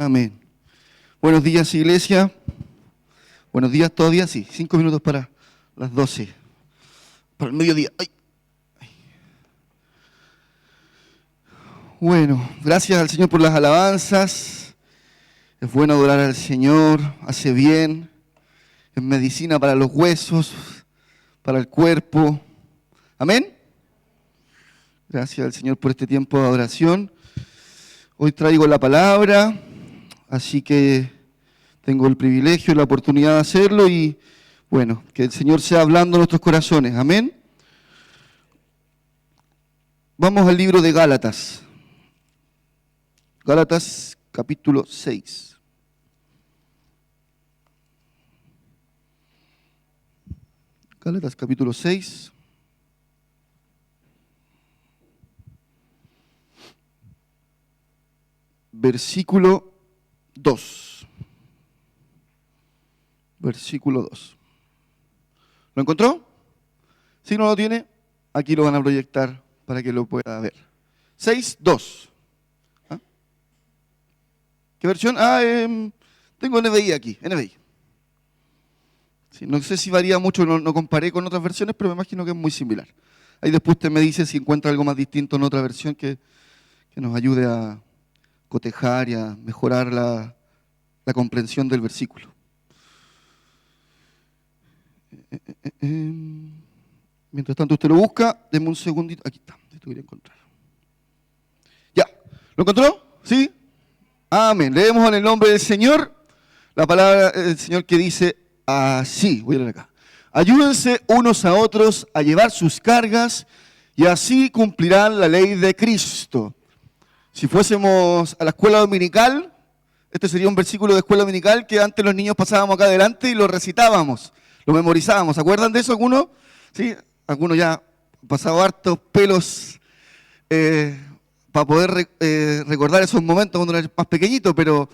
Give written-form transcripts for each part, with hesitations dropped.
Amén. Buenos días, iglesia. Buenos días todavía, sí. 5 minutos para las 12. Para el mediodía. ¡Ay! Bueno, gracias al Señor por las alabanzas. Es bueno adorar al Señor, hace bien. Es medicina para los huesos, para el cuerpo. Amén. Gracias al Señor por este tiempo de adoración. Hoy traigo la palabra, así que tengo el privilegio y la oportunidad de hacerlo y bueno, que el Señor sea hablando en nuestros corazones. Amén. Vamos al libro de Gálatas. Gálatas capítulo 6. Gálatas capítulo 6. Versículo 2. Versículo 2. ¿Lo encontró? Si no lo tiene, aquí lo van a proyectar para que lo pueda ver. 6:2. ¿Ah? ¿Qué versión? Tengo NBI aquí, NBI. Sí, no sé si varía mucho, no comparé con otras versiones, pero me imagino que es muy similar. Ahí después usted me dice si encuentra algo más distinto en otra versión que nos ayude a cotejar y a mejorar la comprensión del versículo. Mientras tanto usted lo busca, deme un segundito. Aquí está, esto quería encontrar. Ya, ¿lo encontró? ¿Sí? Amén. Leemos en el nombre del Señor la palabra del Señor que dice así. Voy a leer acá. Ayúdense unos a otros a llevar sus cargas y así cumplirán la ley de Cristo. Si fuésemos a la escuela dominical, este sería un versículo de escuela dominical que antes los niños pasábamos acá adelante y lo recitábamos, lo memorizábamos. ¿Se acuerdan de eso algunos? Sí, algunos ya han pasado hartos pelos para poder recordar esos momentos cuando era más pequeñito, pero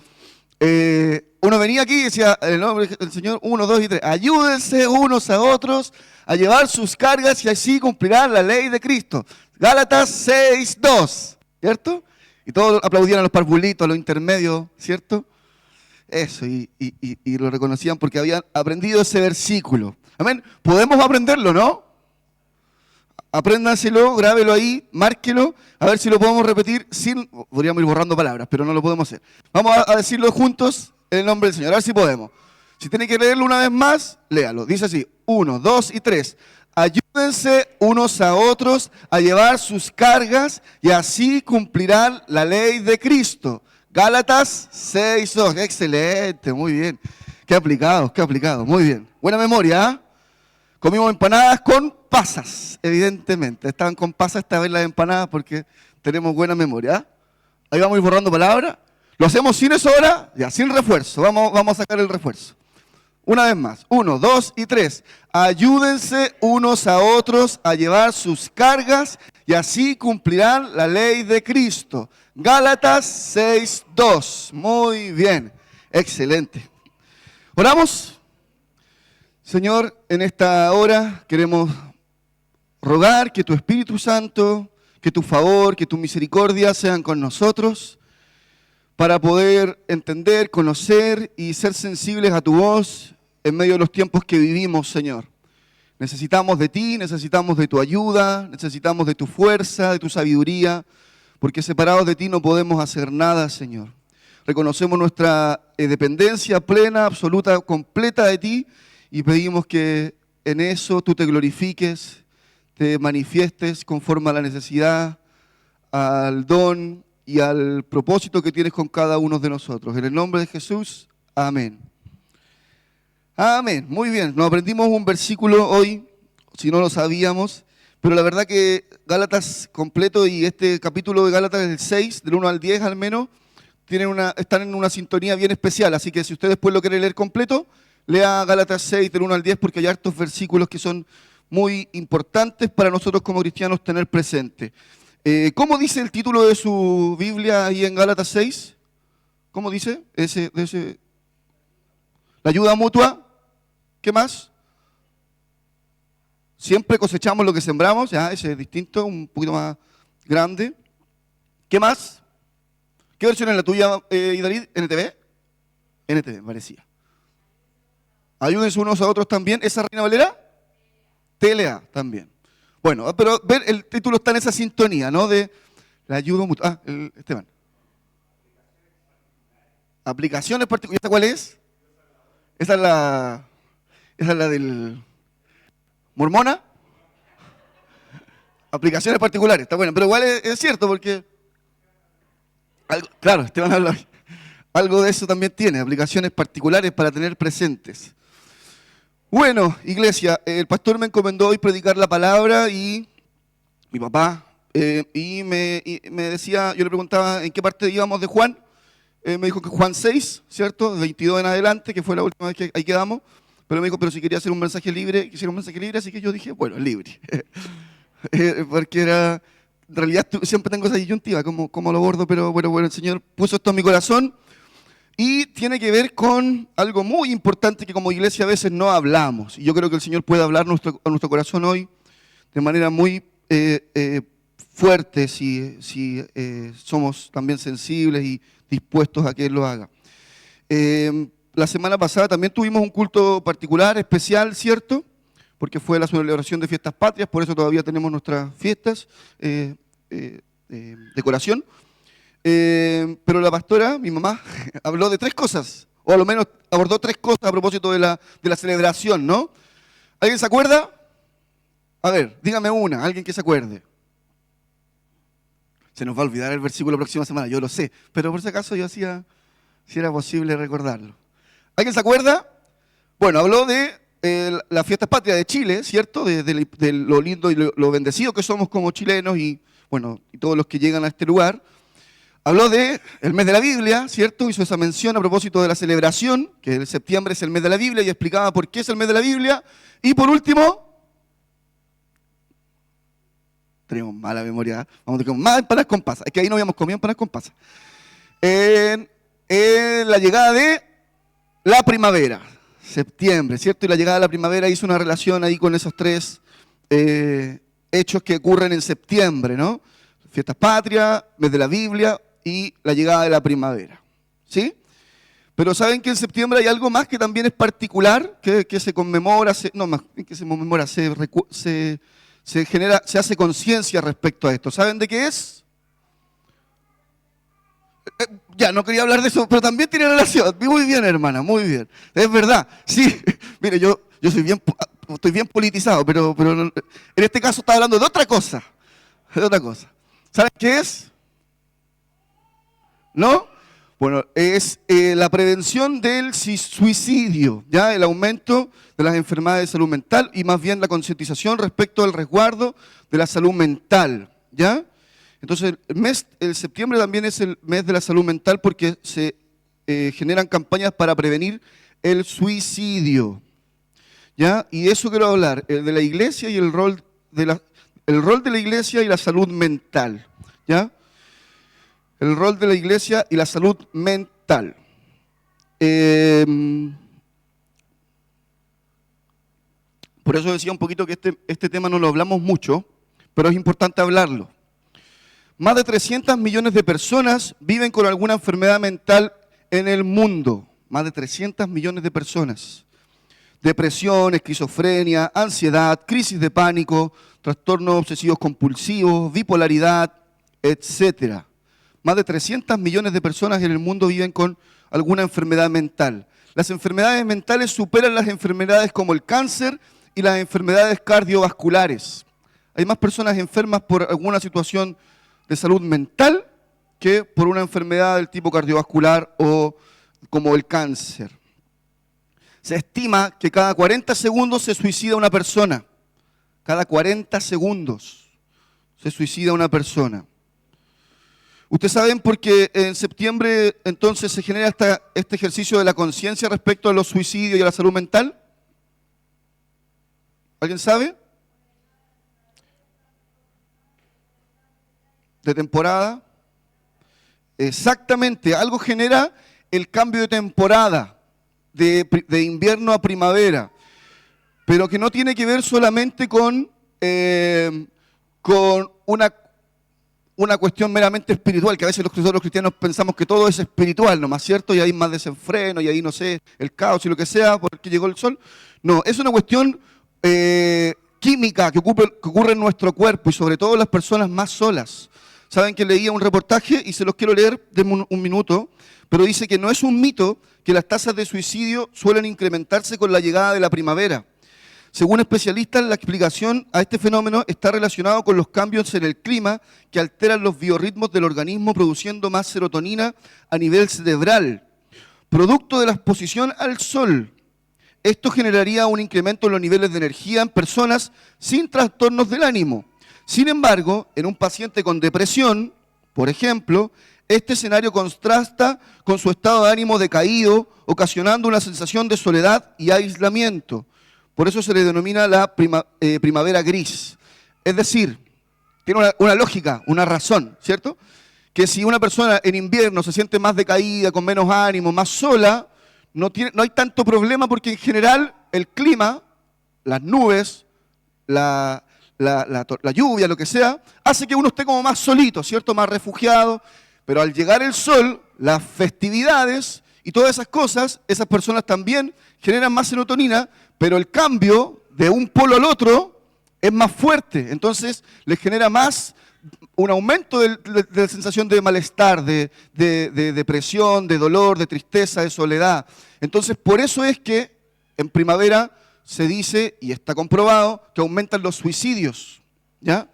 uno venía aquí y decía, en el nombre del Señor, 1, 2 y 3, ayúdense unos a otros a llevar sus cargas y así cumplirán la ley de Cristo. Gálatas 6:2, ¿cierto? Y todos aplaudían a los parvulitos, a los intermedios, ¿cierto? Eso, y lo reconocían porque habían aprendido ese versículo. Amén. Podemos aprenderlo, ¿no? Apréndanselo, grábelo ahí, márquelo, a ver si lo podemos repetir sin... Podríamos ir borrando palabras, pero no lo podemos hacer. Vamos a decirlo juntos en el nombre del Señor, a ver si podemos. Si tiene que leerlo una vez más, léalo. Dice así, 1, 2 y 3. Ayúdense unos a otros a llevar sus cargas y así cumplirán la ley de Cristo. Gálatas 6:2. Excelente, muy bien. Qué aplicado, muy bien. Buena memoria, ¿eh? Comimos empanadas con pasas, evidentemente. Estaban con pasas esta vez las empanadas porque tenemos buena memoria. ¿Eh? Ahí vamos a ir borrando palabras. ¿Lo hacemos sin eso ahora? Ya, sin refuerzo. Vamos a sacar el refuerzo. Una vez más, 1, 2 y 3. Ayúdense unos a otros a llevar sus cargas y así cumplirán la ley de Cristo. Gálatas 6:2. Muy bien, excelente. Oramos. Señor, en esta hora queremos rogar que tu Espíritu Santo, que tu favor, que tu misericordia sean con nosotros para poder entender, conocer y ser sensibles a tu voz en medio de los tiempos que vivimos, Señor. Necesitamos de ti, necesitamos de tu ayuda, necesitamos de tu fuerza, de tu sabiduría, porque separados de ti no podemos hacer nada, Señor. Reconocemos nuestra dependencia plena, absoluta, completa de ti y pedimos que en eso tú te glorifiques, te manifiestes conforme a la necesidad, al don y al propósito que tienes con cada uno de nosotros. En el nombre de Jesús, amén. Amén, muy bien. Nos aprendimos un versículo hoy, si no lo sabíamos, pero la verdad que Gálatas completo y este capítulo de Gálatas del 6, del 1 al 10 al menos, están en una sintonía bien especial, así que si usted después lo quiere leer completo, lea Gálatas 6 del 1 al 10 porque hay hartos versículos que son muy importantes para nosotros como cristianos tener presente. ¿Cómo dice el título de su Biblia ahí en Gálatas 6? ¿Cómo dice? La ayuda mutua. ¿Qué más? Siempre cosechamos lo que sembramos. Ya, ese es distinto, un poquito más grande. ¿Qué más? ¿Qué versión es la tuya, Idalit? ¿NTV? NTV, me parecía. Ayúdense unos a otros también. ¿Esa Reina Valera? TLA también. Bueno, pero ver, el título está en esa sintonía, ¿no? De la ayuda mutua. Esteban. Aplicaciones particulares. ¿Y esta cuál es? Esa es la del Mormona. Aplicaciones particulares, está bueno, pero igual es cierto porque, claro, Esteban habla, algo de eso también tiene, aplicaciones particulares para tener presentes. Bueno, iglesia, el pastor me encomendó hoy predicar la palabra y mi papá, y me decía, yo le preguntaba en qué parte íbamos de Juan, me dijo que Juan 6, ¿cierto? 22 en adelante, que fue la última vez que ahí quedamos, pero me dijo, pero si quería hacer un mensaje libre, quisiera un mensaje libre, así que yo dije, bueno, libre. Porque era, en realidad siempre tengo esa disyuntiva, como lo bordo, pero bueno, el Señor puso esto en mi corazón y tiene que ver con algo muy importante que como iglesia a veces no hablamos. Y yo creo que el Señor puede hablar a nuestro corazón hoy de manera muy fuerte si somos también sensibles y dispuestos a que Él lo haga. La semana pasada también tuvimos un culto particular, especial, ¿cierto? Porque fue la celebración de Fiestas Patrias, por eso todavía tenemos nuestras fiestas, decoración. Pero la pastora, mi mamá, habló de 3 cosas, o a lo menos abordó 3 cosas a propósito de la celebración, ¿no? ¿Alguien se acuerda? A ver, dígame una, alguien que se acuerde. Se nos va a olvidar el versículo la próxima semana, yo lo sé, pero por si acaso yo hacía, si era posible recordarlo. ¿Alguien se acuerda? Bueno, habló de la fiesta patria de Chile, ¿cierto? De lo lindo y lo bendecido que somos como chilenos y, bueno, y todos los que llegan a este lugar. Habló de el mes de la Biblia, ¿cierto? Hizo esa mención a propósito de la celebración, que el septiembre es el mes de la Biblia y explicaba por qué es el mes de la Biblia. Y por último, tenemos mala memoria, vamos a comer más empanadas con pasas. Es que ahí no habíamos comido empanadas con pasas. La llegada de la primavera, septiembre, ¿cierto? Y la llegada de la primavera hizo una relación ahí con esos 3 hechos que ocurren en septiembre, ¿no? Fiestas patrias, mes de la Biblia y la llegada de la primavera, ¿sí? Pero saben que en septiembre hay algo más que también es particular, que se conmemora, no más que se conmemora, se genera, se hace conciencia respecto a esto. ¿Saben de qué es? Ya, no quería hablar de eso, pero también tiene relación. Muy bien, hermana, muy bien. Es verdad, sí. Mire, yo estoy bien politizado, pero en este caso está hablando de otra cosa. De otra cosa. ¿Saben qué es? ¿No? Bueno, es la prevención del suicidio, ¿ya? El aumento de las enfermedades de salud mental y más bien la concientización respecto al resguardo de la salud mental, ¿ya? Entonces, el septiembre también es el mes de la salud mental porque se generan campañas para prevenir el suicidio, ¿ya? Y de eso quiero hablar, de la iglesia y el rol de la iglesia y la salud mental, ¿ya? El rol de la iglesia y la salud mental. Por eso decía un poquito que este tema no lo hablamos mucho, pero es importante hablarlo. Más de 300 millones de personas viven con alguna enfermedad mental en el mundo. Más de 300 millones de personas. Depresión, esquizofrenia, ansiedad, crisis de pánico, trastornos obsesivos compulsivos, bipolaridad, etcétera. Más de 300 millones de personas en el mundo viven con alguna enfermedad mental. Las enfermedades mentales superan las enfermedades como el cáncer y las enfermedades cardiovasculares. Hay más personas enfermas por alguna situación de salud mental que por una enfermedad del tipo cardiovascular o como el cáncer. Se estima que cada 40 segundos se suicida una persona. Cada 40 segundos se suicida una persona. Ustedes saben por qué en septiembre entonces se genera este ejercicio de la conciencia respecto a los suicidios y a la salud mental. ¿Alguien sabe? De temporada. Exactamente, algo genera el cambio de temporada, de invierno a primavera, pero que no tiene que ver solamente con una una cuestión meramente espiritual, que a veces nosotros los cristianos pensamos que todo es espiritual nomás, ¿cierto? Y hay más desenfreno, y ahí, no sé, el caos y lo que sea, porque llegó el sol. No, es una cuestión química que ocurre en nuestro cuerpo, y sobre todo las personas más solas. Saben que leía un reportaje, y se los quiero leer, denme un minuto, pero dice que no es un mito que las tasas de suicidio suelen incrementarse con la llegada de la primavera. Según especialistas, la explicación a este fenómeno está relacionado con los cambios en el clima que alteran los biorritmos del organismo, produciendo más serotonina a nivel cerebral, producto de la exposición al sol. Esto generaría un incremento en los niveles de energía en personas sin trastornos del ánimo. Sin embargo, en un paciente con depresión, por ejemplo, este escenario contrasta con su estado de ánimo decaído, ocasionando una sensación de soledad y aislamiento. Por eso se le denomina la primavera gris. Es decir, tiene una lógica, una razón, ¿cierto? Que si una persona en invierno se siente más decaída, con menos ánimo, más sola, no hay tanto problema porque en general el clima, las nubes, la lluvia, lo que sea, hace que uno esté como más solito, ¿cierto? Más refugiado. Pero al llegar el sol, las festividades y todas esas cosas, esas personas también generan más serotonina, pero el cambio de un polo al otro es más fuerte. Entonces les genera más un aumento de la sensación de malestar, de depresión, de dolor, de tristeza, de soledad. Entonces por eso es que en primavera se dice, y está comprobado, que aumentan los suicidios, ¿ya?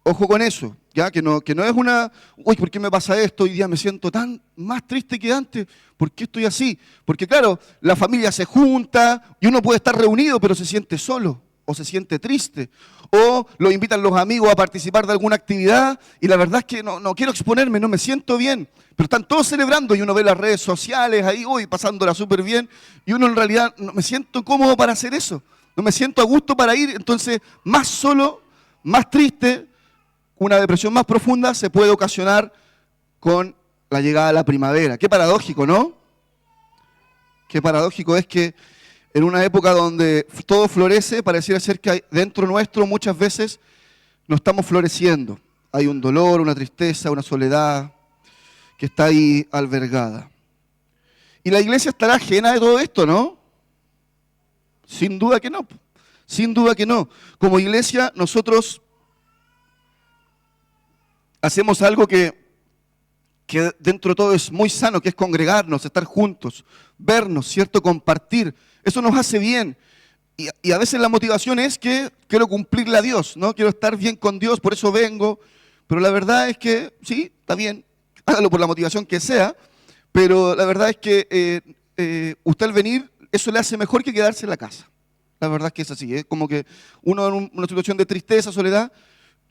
Ojo con eso, ¿ya? Que no es una, uy, ¿por qué me pasa esto? Hoy día me siento tan más triste que antes. ¿Por qué estoy así? Porque claro, la familia se junta y uno puede estar reunido, pero se siente solo o se siente triste. O lo invitan los amigos a participar de alguna actividad y la verdad es que no quiero exponerme, no me siento bien. Pero están todos celebrando y uno ve las redes sociales ahí, uy, pasándola súper bien. Y uno en realidad no me siento cómodo para hacer eso. No me siento a gusto para ir. Entonces, más solo, más triste, una depresión más profunda se puede ocasionar con la llegada de la primavera. Qué paradójico, ¿no? Qué paradójico es que en una época donde todo florece, pareciera ser que dentro nuestro muchas veces no estamos floreciendo. Hay un dolor, una tristeza, una soledad que está ahí albergada. Y la iglesia estará ajena de todo esto, ¿no? Sin duda que no. Sin duda que no. Como iglesia nosotros hacemos algo que dentro de todo es muy sano, que es congregarnos, estar juntos, vernos, ¿cierto? Compartir. Eso nos hace bien. Y a veces la motivación es que quiero cumplirle a Dios, ¿no? Quiero estar bien con Dios, por eso vengo. Pero la verdad es que, sí, está bien, hágalo por la motivación que sea, pero la verdad es que usted al venir, eso le hace mejor que quedarse en la casa. La verdad es que es así. Es como que uno en una situación de tristeza, soledad,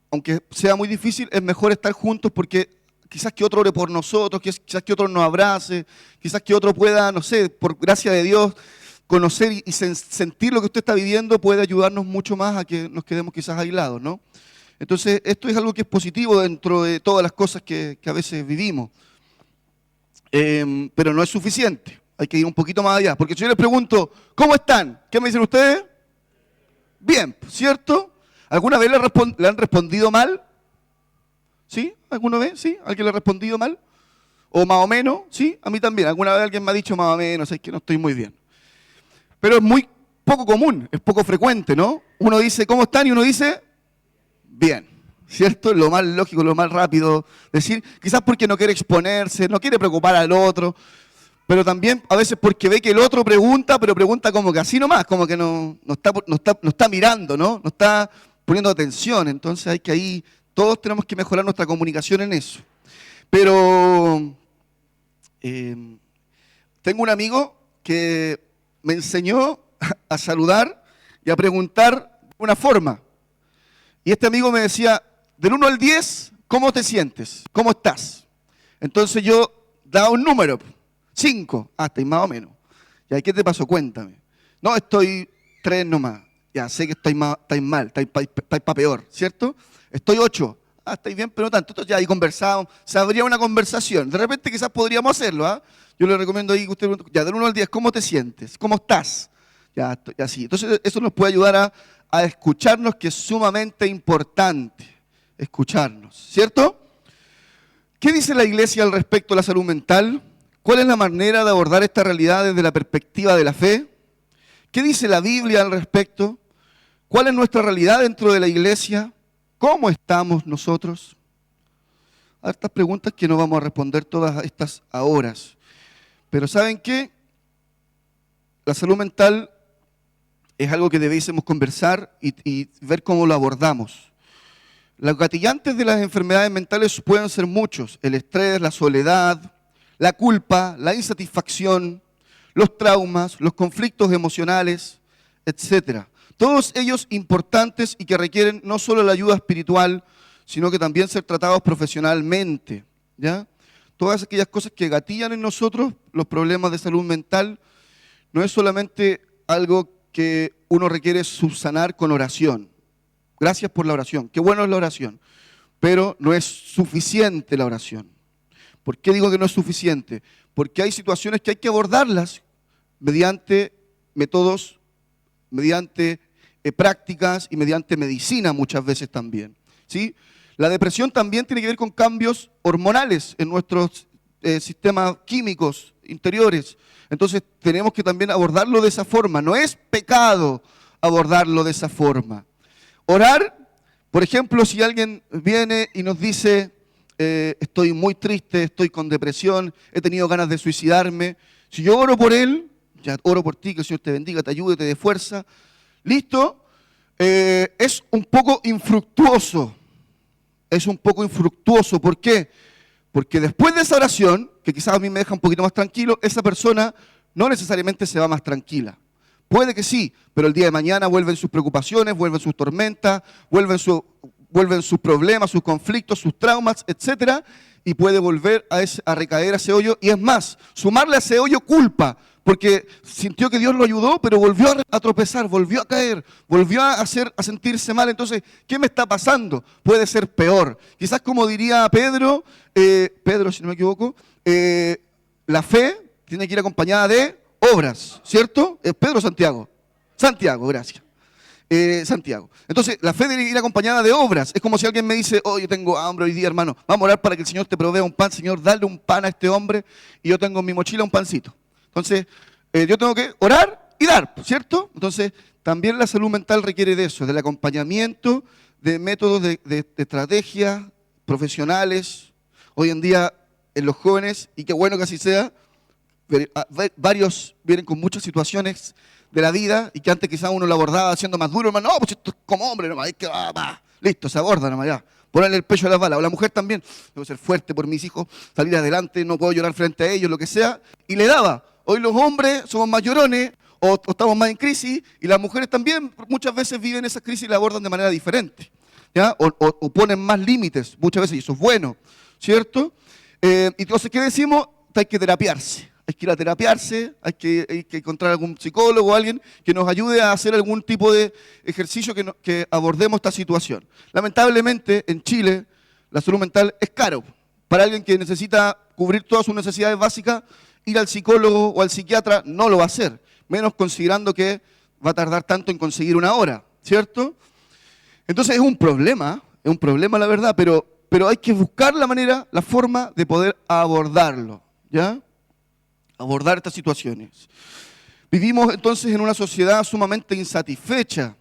aunque sea muy difícil, es mejor estar juntos porque quizás que otro ore por nosotros, quizás que otro nos abrace, quizás que otro pueda, no sé, por gracia de Dios, conocer y sentir lo que usted está viviendo puede ayudarnos mucho más a que nos quedemos quizás aislados, ¿no? Entonces, esto es algo que es positivo dentro de todas las cosas que a veces vivimos. Pero no es suficiente, hay que ir un poquito más allá. Porque si yo les pregunto, ¿cómo están? ¿Qué me dicen ustedes? Bien, ¿cierto? ¿Alguna vez le han respondido mal? ¿Sí? ¿Alguna vez? ¿Sí? ¿Alguien le ha respondido mal? ¿O más o menos? ¿Sí? A mí también. ¿Alguna vez alguien me ha dicho más o menos? Es que no estoy muy bien. Pero es muy poco común, es poco frecuente, ¿no? Uno dice, ¿cómo están? Y uno dice, bien. ¿Cierto? Lo más lógico, lo más rápido decir. Quizás porque no quiere exponerse, no quiere preocupar al otro. Pero también a veces porque ve que el otro pregunta, pero pregunta como que así nomás, como que no está mirando, ¿no? No está poniendo atención. Entonces hay que ahí, todos tenemos que mejorar nuestra comunicación en eso. Pero tengo un amigo que me enseñó a saludar y a preguntar de una forma. Y este amigo me decía, del 1 al 10, ¿cómo te sientes? ¿Cómo estás? Entonces yo daba un número, 5, estáis más o menos. ¿Y qué te pasó? Cuéntame. No, estoy 3 nomás. Ya, sé que estáis mal, estáis para peor, ¿cierto? Estoy 8. Estáis bien, pero no tanto. Entonces ya ahí conversamos, se abría una conversación. De repente quizás podríamos hacerlo, ¿ah? Yo le recomiendo ahí que usted, ya, del 1 al 10, ¿cómo te sientes? ¿Cómo estás? Ya, estoy así. Entonces eso nos puede ayudar a escucharnos, que es sumamente importante. escucharnos, ¿cierto? ¿Qué dice la Iglesia al respecto de la salud mental? ¿Cuál es la manera de abordar esta realidad desde la perspectiva de la fe? ¿Qué dice la Biblia al respecto? ¿Cuál es nuestra realidad dentro de la Iglesia? ¿Cómo estamos nosotros? Hartas preguntas que no vamos a responder todas estas ahora. Pero ¿saben qué? La salud mental es algo que debiésemos conversar y ver cómo lo abordamos. Los gatillantes de las enfermedades mentales pueden ser muchos: el estrés, la soledad, la culpa, la insatisfacción, los traumas, los conflictos emocionales, etc. Todos ellos importantes y que requieren no solo la ayuda espiritual, sino que también ser tratados profesionalmente, ¿ya? Todas aquellas cosas que gatillan en nosotros los problemas de salud mental no es solamente algo que uno requiere subsanar con oración. Gracias por la oración, qué bueno es la oración, pero no es suficiente la oración. ¿Por qué digo que no es suficiente? Porque hay situaciones que hay que abordarlas mediante métodos, mediante prácticas y mediante medicina muchas veces también, ¿sí? La depresión también tiene que ver con cambios hormonales en nuestros sistemas químicos interiores. Entonces tenemos que también abordarlo de esa forma. No es pecado abordarlo de esa forma. Orar, por ejemplo, si alguien viene y nos dice, estoy muy triste, estoy con depresión, he tenido ganas de suicidarme. Si yo oro por él, ya oro por ti, que el Señor te bendiga, te ayude, te dé fuerza. Listo, es un poco infructuoso. Es un poco infructuoso. ¿Por qué? Porque después de esa oración, que quizás a mí me deja un poquito más tranquilo, esa persona no necesariamente se va más tranquila. Puede que sí, pero el día de mañana vuelven sus preocupaciones, vuelven sus tormentas, vuelven sus problemas, sus conflictos, sus traumas, etc. Y puede volver a recaer a ese hoyo. Y es más, sumarle a ese hoyo culpa, porque sintió que Dios lo ayudó, pero volvió a tropezar, volvió a caer, volvió a sentirse mal. Entonces, ¿qué me está pasando? Puede ser peor. Quizás como diría Pedro, si no me equivoco, la fe tiene que ir acompañada de obras, ¿cierto? Pedro o Santiago. Santiago, gracias. Santiago. Entonces, la fe debe ir acompañada de obras. Es como si alguien me dice, yo tengo hambre hoy día, hermano. Vamos a orar para que el Señor te provea un pan. Señor, dale un pan a este hombre. Y yo tengo en mi mochila un pancito. Entonces, yo tengo que orar y dar, ¿cierto? Entonces, también la salud mental requiere de eso, del acompañamiento, de métodos de estrategias profesionales. Hoy en día, en los jóvenes, y qué bueno que así sea, varios vienen con muchas situaciones de la vida y que antes quizás uno lo abordaba siendo más duro, hermano, no, pues esto es como hombre nomás, hay que, listo, se aborda nomás ya. Ponerle el pecho a las balas. O la mujer también, tengo que ser fuerte por mis hijos, salir adelante, no puedo llorar frente a ellos, lo que sea, y le daba. Hoy los hombres somos más llorones o estamos más en crisis y las mujeres también muchas veces viven esas crisis y la abordan de manera diferente, ¿ya? O ponen más límites muchas veces y eso es bueno, ¿cierto? Y entonces, ¿qué decimos? Hay que terapiarse. Hay que ir a terapiarse, hay que encontrar algún psicólogo o alguien que nos ayude a hacer algún tipo de ejercicio que abordemos esta situación. Lamentablemente, en Chile, la salud mental es caro. Para alguien que necesita cubrir todas sus necesidades básicas, ir al psicólogo o al psiquiatra no lo va a hacer, menos considerando que va a tardar tanto en conseguir una hora, ¿cierto? Entonces es un problema la verdad, pero hay que buscar la manera, la forma de poder abordarlo, ¿ya? Abordar estas situaciones. Vivimos entonces en una sociedad sumamente insatisfecha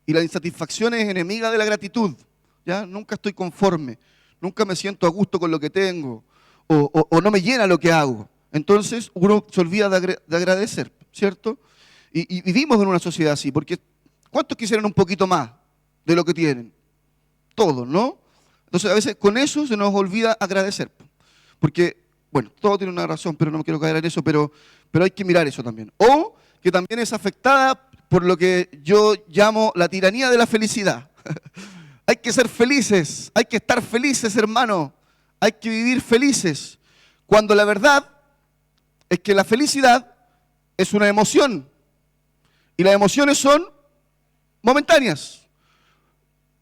y la insatisfacción es enemiga de la gratitud, ¿ya? Nunca estoy conforme, nunca me siento a gusto con lo que tengo o no me llena lo que hago. Entonces uno se olvida de agradecer, ¿cierto? Y vivimos en una sociedad así, porque ¿cuántos quisieran un poquito más de lo que tienen? Todos, ¿no? Entonces a veces con eso se nos olvida agradecer, porque bueno, todo tiene una razón, pero no me quiero caer en eso, pero hay que mirar eso también. O que también es afectada por lo que yo llamo la tiranía de la felicidad. Hay que ser felices, hay que estar felices, hermano. Hay que vivir felices. Cuando la verdad es que la felicidad es una emoción. Y las emociones son momentáneas.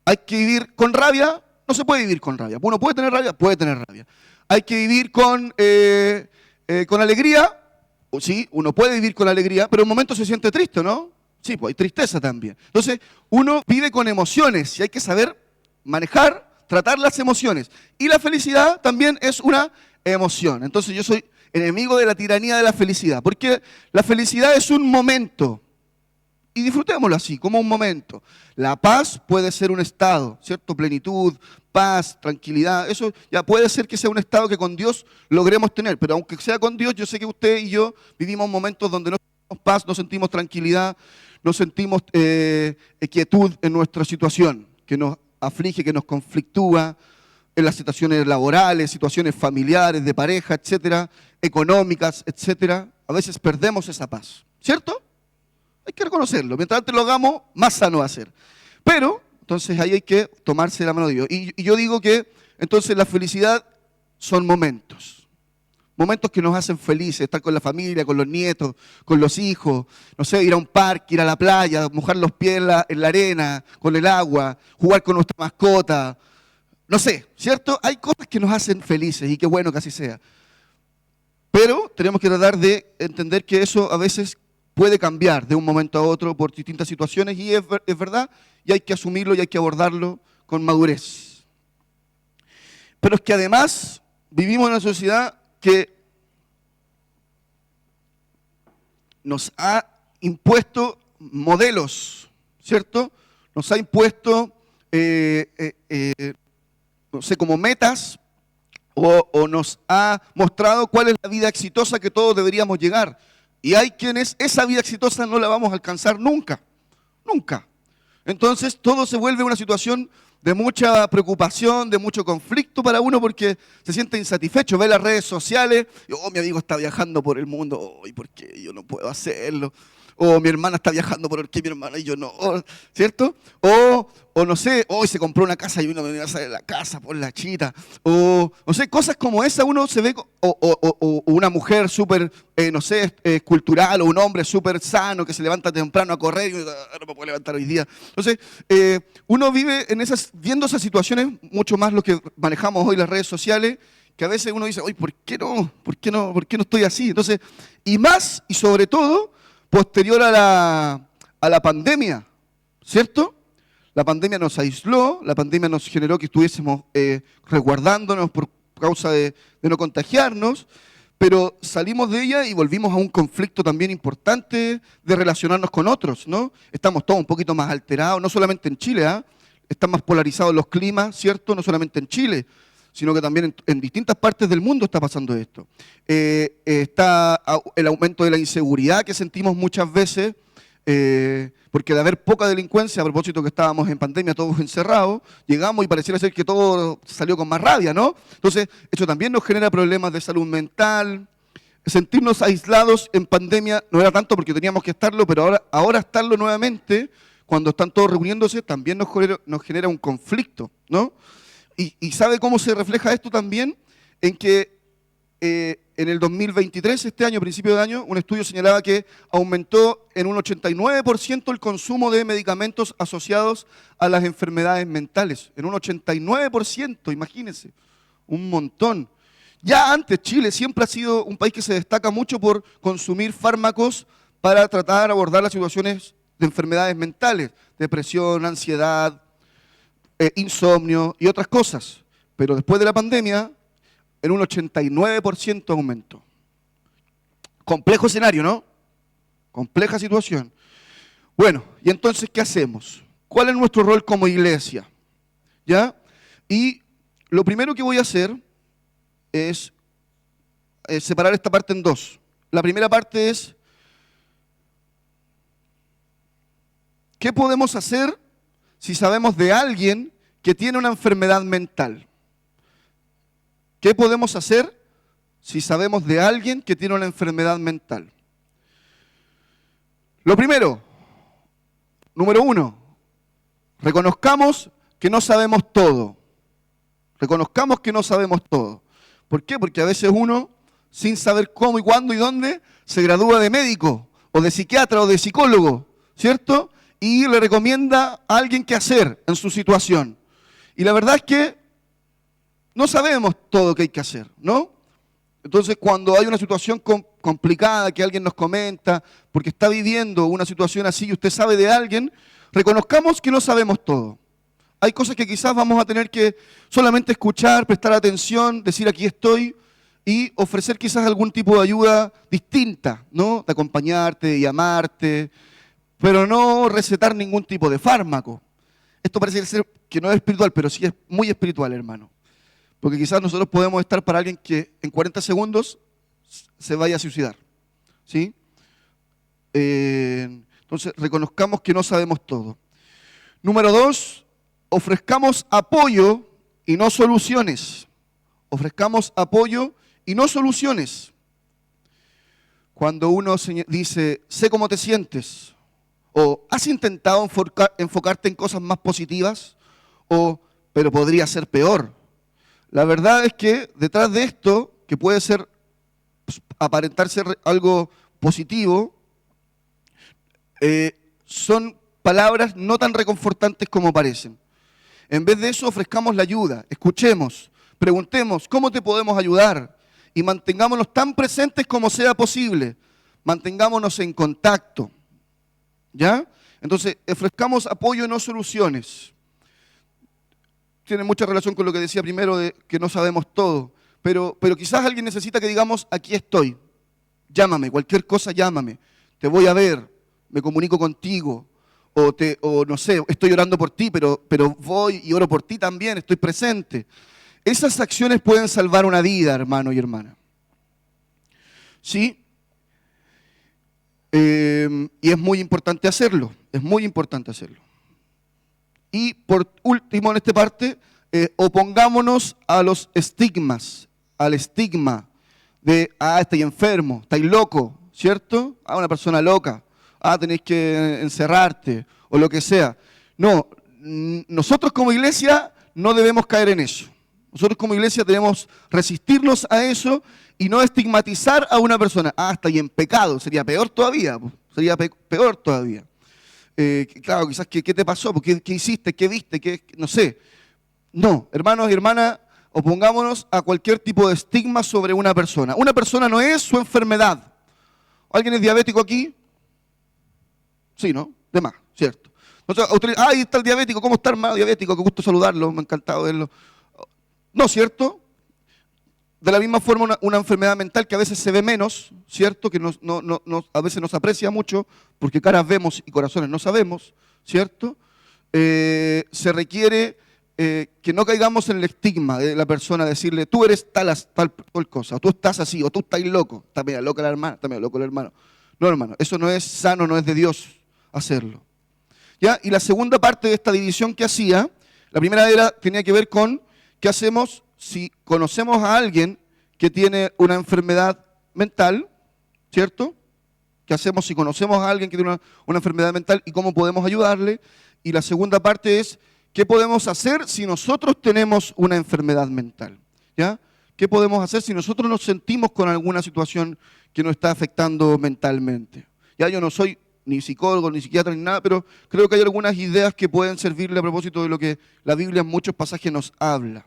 Hay que vivir con rabia, no se puede vivir con rabia. Uno puede tener rabia, puede tener rabia. Hay que vivir con alegría, o sí, uno puede vivir con alegría, pero en un momento se siente triste, ¿no? Sí, pues hay tristeza también. Entonces, uno vive con emociones y hay que saber manejar, tratar las emociones. Y la felicidad también es una emoción. Entonces yo soy enemigo de la tiranía de la felicidad, porque la felicidad es un momento. Y disfrutémoslo así, como un momento. La paz puede ser un estado, ¿cierto? Plenitud, paz, tranquilidad. Eso ya puede ser que sea un estado que con Dios logremos tener. Pero aunque sea con Dios, yo sé que usted y yo vivimos momentos donde no sentimos paz, no sentimos tranquilidad, no sentimos quietud en nuestra situación, que nos aflige, que nos conflictúa en las situaciones laborales, situaciones familiares, de pareja, etcétera, económicas, etcétera. A veces perdemos esa paz, ¿cierto? Hay que reconocerlo. Mientras antes lo hagamos, más sano va a ser. Pero, entonces ahí hay que tomarse la mano de Dios. Y yo digo que, entonces, la felicidad son momentos. Momentos que nos hacen felices, estar con la familia, con los nietos, con los hijos, no sé, ir a un parque, ir a la playa, mojar los pies en la arena, con el agua, jugar con nuestra mascota. No sé, ¿cierto? Hay cosas que nos hacen felices y qué bueno que así sea. Pero tenemos que tratar de entender que eso a veces puede cambiar de un momento a otro por distintas situaciones y es verdad, y hay que asumirlo y hay que abordarlo con madurez. Pero es que además vivimos en una sociedad que nos ha impuesto modelos, ¿cierto? Nos ha impuesto, no sé, como metas o nos ha mostrado cuál es la vida exitosa que todos deberíamos llegar. Y hay quienes esa vida exitosa no la vamos a alcanzar nunca, nunca. Entonces todo se vuelve una situación de mucha preocupación, de mucho conflicto para uno porque se siente insatisfecho, ve las redes sociales, y, oh, mi amigo está viajando por el mundo, oh, ¿y por qué yo no puedo hacerlo? O mi hermana está viajando, ¿por qué mi hermana y yo no? ¿Cierto? O no sé, hoy se compró una casa y uno me va a salir de la casa por la chita. O no sé, cosas como esa uno se ve, o una mujer súper, no sé, cultural, o un hombre súper sano que se levanta temprano a correr y no me puedo levantar hoy día. Entonces, uno vive viendo esas situaciones, mucho más lo que manejamos hoy las redes sociales, que a veces uno dice, oye, ¿por qué no? ¿Por qué no estoy así? Entonces, y más, y sobre todo, posterior a la pandemia, ¿cierto? La pandemia nos aisló, la pandemia nos generó que estuviésemos resguardándonos por causa de no contagiarnos, pero salimos de ella y volvimos a un conflicto también importante de relacionarnos con otros, ¿no? Estamos todos un poquito más alterados, no solamente en Chile, ¿ah? Están más polarizados los climas, ¿cierto? No solamente en Chile, sino que también en distintas partes del mundo está pasando esto. Está el aumento de la inseguridad que sentimos muchas veces, porque de haber poca delincuencia, a propósito que estábamos en pandemia todos encerrados, llegamos y pareciera ser que todo salió con más rabia, ¿no? Entonces, eso también nos genera problemas de salud mental. Sentirnos aislados en pandemia no era tanto porque teníamos que estarlo, pero ahora estarlo nuevamente, cuando están todos reuniéndose, también nos genera un conflicto, ¿no? Y ¿sabe cómo se refleja esto también? En que en el 2023, este año, principio de año, un estudio señalaba que aumentó en un 89% el consumo de medicamentos asociados a las enfermedades mentales. En un 89%, imagínense, un montón. Ya antes Chile siempre ha sido un país que se destaca mucho por consumir fármacos para tratar de abordar las situaciones de enfermedades mentales, depresión, ansiedad, insomnio y otras cosas. Pero después de la pandemia, en un 89% aumento. Complejo escenario, ¿no? Compleja situación. Bueno, y entonces, ¿qué hacemos? ¿Cuál es nuestro rol como iglesia? ¿Ya? Y lo primero que voy a hacer es separar esta parte en dos. La primera parte es, ¿qué podemos hacer si sabemos de alguien que tiene una enfermedad mental? ¿Qué podemos hacer si sabemos de alguien que tiene una enfermedad mental? Lo primero, número uno, reconozcamos que no sabemos todo. Reconozcamos que no sabemos todo. ¿Por qué? Porque a veces uno, sin saber cómo y cuándo y dónde, se gradúa de médico, o de psiquiatra, o de psicólogo, ¿cierto? Y le recomienda a alguien qué hacer en su situación. Y la verdad es que no sabemos todo lo que hay que hacer, ¿no? Entonces, cuando hay una situación complicada que alguien nos comenta, porque está viviendo una situación así y usted sabe de alguien, reconozcamos que no sabemos todo. hay cosas que quizás vamos a tener que solamente escuchar, prestar atención, decir aquí estoy y ofrecer quizás algún tipo de ayuda distinta, ¿no? De acompañarte, de llamarte, pero no recetar ningún tipo de fármaco. Esto parece ser que no es espiritual, pero sí es muy espiritual, hermano. Porque quizás nosotros podemos estar para alguien que en 40 segundos se vaya a suicidar, ¿sí? Entonces, reconozcamos que no sabemos todo. Número 2, ofrezcamos apoyo y no soluciones. Ofrezcamos apoyo y no soluciones. Cuando uno dice, sé cómo te sientes, o has intentado enfocarte en cosas más positivas, o, pero podría ser peor. La verdad es que detrás de esto, que puede ser, aparentar ser algo positivo, son palabras no tan reconfortantes como parecen. En vez de eso, ofrezcamos la ayuda, escuchemos, preguntemos cómo te podemos ayudar y mantengámonos tan presentes como sea posible. Mantengámonos en contacto. ¿Ya? Entonces, ofrezcamos apoyo, no soluciones. Tiene mucha relación con lo que decía primero de que no sabemos todo. Pero quizás alguien necesita que digamos, aquí estoy. Llámame, cualquier cosa llámame. Te voy a ver, me comunico contigo. O no sé, estoy orando por ti, pero voy y oro por ti también, estoy presente. Esas acciones pueden salvar una vida, hermano y hermana. ¿Sí? Y es muy importante hacerlo, es muy importante hacerlo. Y por último en esta parte, opongámonos a los estigmas, al estigma de, estoy enfermo, estáis loco, ¿cierto? Una persona loca, tenéis que encerrarte, o lo que sea. No, nosotros como iglesia no debemos caer en eso. Nosotros como iglesia debemos resistirnos a eso y no estigmatizar a una persona. Está ahí en pecado, sería peor todavía. Sería peor todavía. Claro, quizás, ¿qué te pasó? ¿Qué hiciste? ¿Qué viste? No sé. No, hermanos y hermanas, opongámonos a cualquier tipo de estigma sobre una persona. Una persona no es su enfermedad. ¿Alguien es diabético aquí? Sí, ¿no? De más, cierto. Entonces, ahí está el diabético. ¿Cómo está, hermano diabético? Qué gusto saludarlo, me ha encantado verlo. No, ¿cierto? De la misma forma, una enfermedad mental que a veces se ve menos, ¿cierto? Que a veces nos aprecia mucho, porque caras vemos y corazones no sabemos, ¿cierto? Se requiere que no caigamos en el estigma de la persona, decirle, tú eres tal cosa, o tú estás así, o tú estás loco. Está medio loca la hermana, está medio loco el hermano. No, hermano, eso no es sano, no es de Dios hacerlo. ¿Ya? Y la segunda parte de esta división que hacía, la primera tenía que ver con qué hacemos si conocemos a alguien que tiene una enfermedad mental, ¿cierto? ¿Qué hacemos si conocemos a alguien que tiene una enfermedad mental y cómo podemos ayudarle? Y la segunda parte es, ¿qué podemos hacer si nosotros tenemos una enfermedad mental? ¿Ya? ¿Qué podemos hacer si nosotros nos sentimos con alguna situación que nos está afectando mentalmente? Ya, yo no soy ni psicólogo, ni psiquiatra, ni nada, pero creo que hay algunas ideas que pueden servirle a propósito de lo que la Biblia en muchos pasajes nos habla.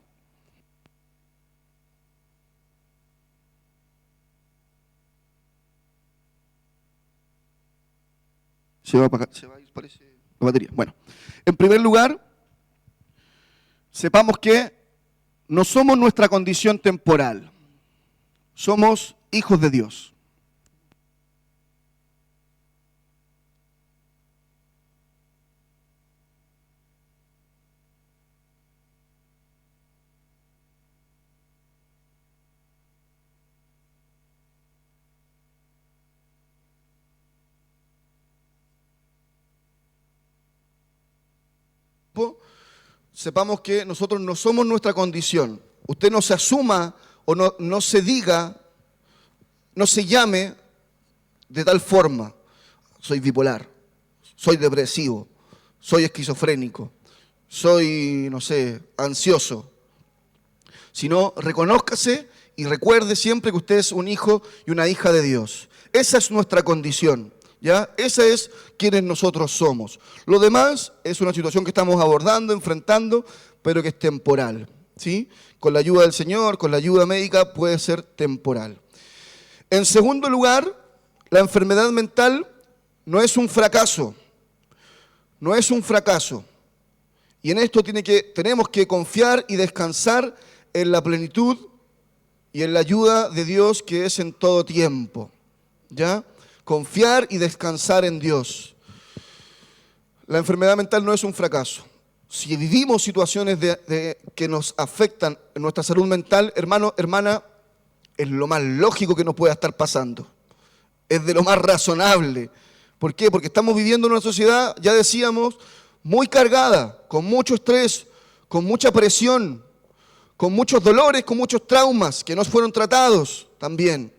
Se va a ir, parece, la batería. Bueno, en primer lugar, sepamos que no somos nuestra condición temporal. Somos hijos de Dios. Sepamos que nosotros no somos nuestra condición. Usted no se asuma o no se diga, no se llame de tal forma. Soy bipolar, soy depresivo, soy esquizofrénico, soy, no sé, ansioso. Sino reconózcase y recuerde siempre que usted es un hijo y una hija de Dios. Esa es nuestra condición. ¿Ya? Esa es quienes nosotros somos. Lo demás es una situación que estamos abordando, enfrentando, pero que es temporal. ¿Sí? Con la ayuda del Señor, con la ayuda médica, puede ser temporal. En segundo lugar, la enfermedad mental no es un fracaso. No es un fracaso. Y en esto tenemos que confiar y descansar en la plenitud y en la ayuda de Dios que es en todo tiempo. ¿Ya? Confiar y descansar en Dios. La enfermedad mental no es un fracaso. Si vivimos situaciones que nos afectan en nuestra salud mental, hermano, hermana, es lo más lógico que nos pueda estar pasando. Es de lo más razonable. ¿Por qué? Porque estamos viviendo en una sociedad, ya decíamos, muy cargada, con mucho estrés, con mucha presión, con muchos dolores, con muchos traumas que no fueron tratados también,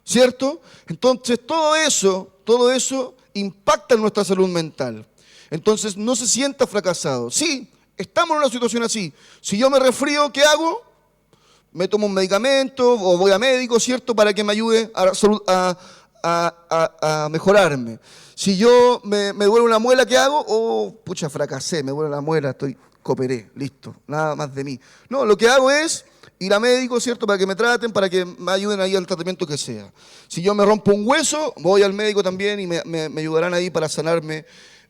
¿cierto? Entonces todo eso impacta en nuestra salud mental. Entonces no se sienta fracasado. Sí, estamos en una situación así. Si yo me resfrío, ¿qué hago? Me tomo un medicamento o voy a médico, ¿cierto? Para que me ayude a mejorarme. Si yo me duele una muela, ¿qué hago? Oh, pucha, fracasé, me duele la muela, cooperé, listo, nada más de mí. No, lo que hago es ir a médico, ¿cierto? Para que me traten, para que me ayuden ahí al tratamiento que sea. Si yo me rompo un hueso, voy al médico también y me ayudarán ahí para sanarme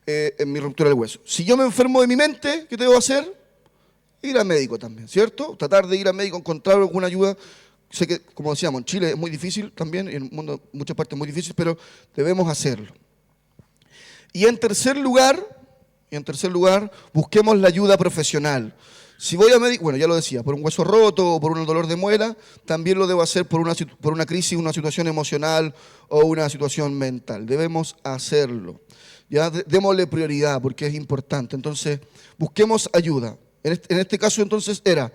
en mi ruptura del hueso. Si yo me enfermo de mi mente, ¿qué debo hacer? Ir al médico también, ¿cierto? Tratar de ir al médico, encontrar alguna ayuda. Sé que, como decíamos, en Chile es muy difícil también, en el mundo, en muchas partes es muy difícil, pero debemos hacerlo. Y en tercer lugar, busquemos la ayuda profesional. Si voy a médico, bueno, ya lo decía, por un hueso roto o por un dolor de muela, también lo debo hacer por una crisis, una situación emocional o una situación mental. Debemos hacerlo. Ya démosle prioridad porque es importante. Entonces, busquemos ayuda. En este caso, entonces, era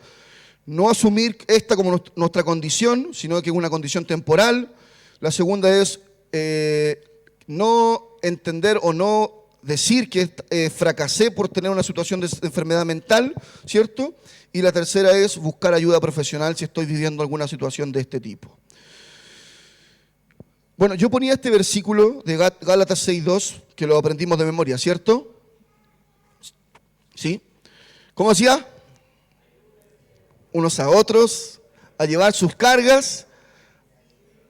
no asumir esta como nuestra condición, sino que es una condición temporal. La segunda es no entender o no decir que fracasé por tener una situación de enfermedad mental, ¿cierto? Y la tercera es buscar ayuda profesional si estoy viviendo alguna situación de este tipo. Bueno, yo ponía este versículo de Gálatas 6:2, que lo aprendimos de memoria, ¿cierto? ¿Sí? ¿Cómo decía? Unos a otros, a llevar sus cargas,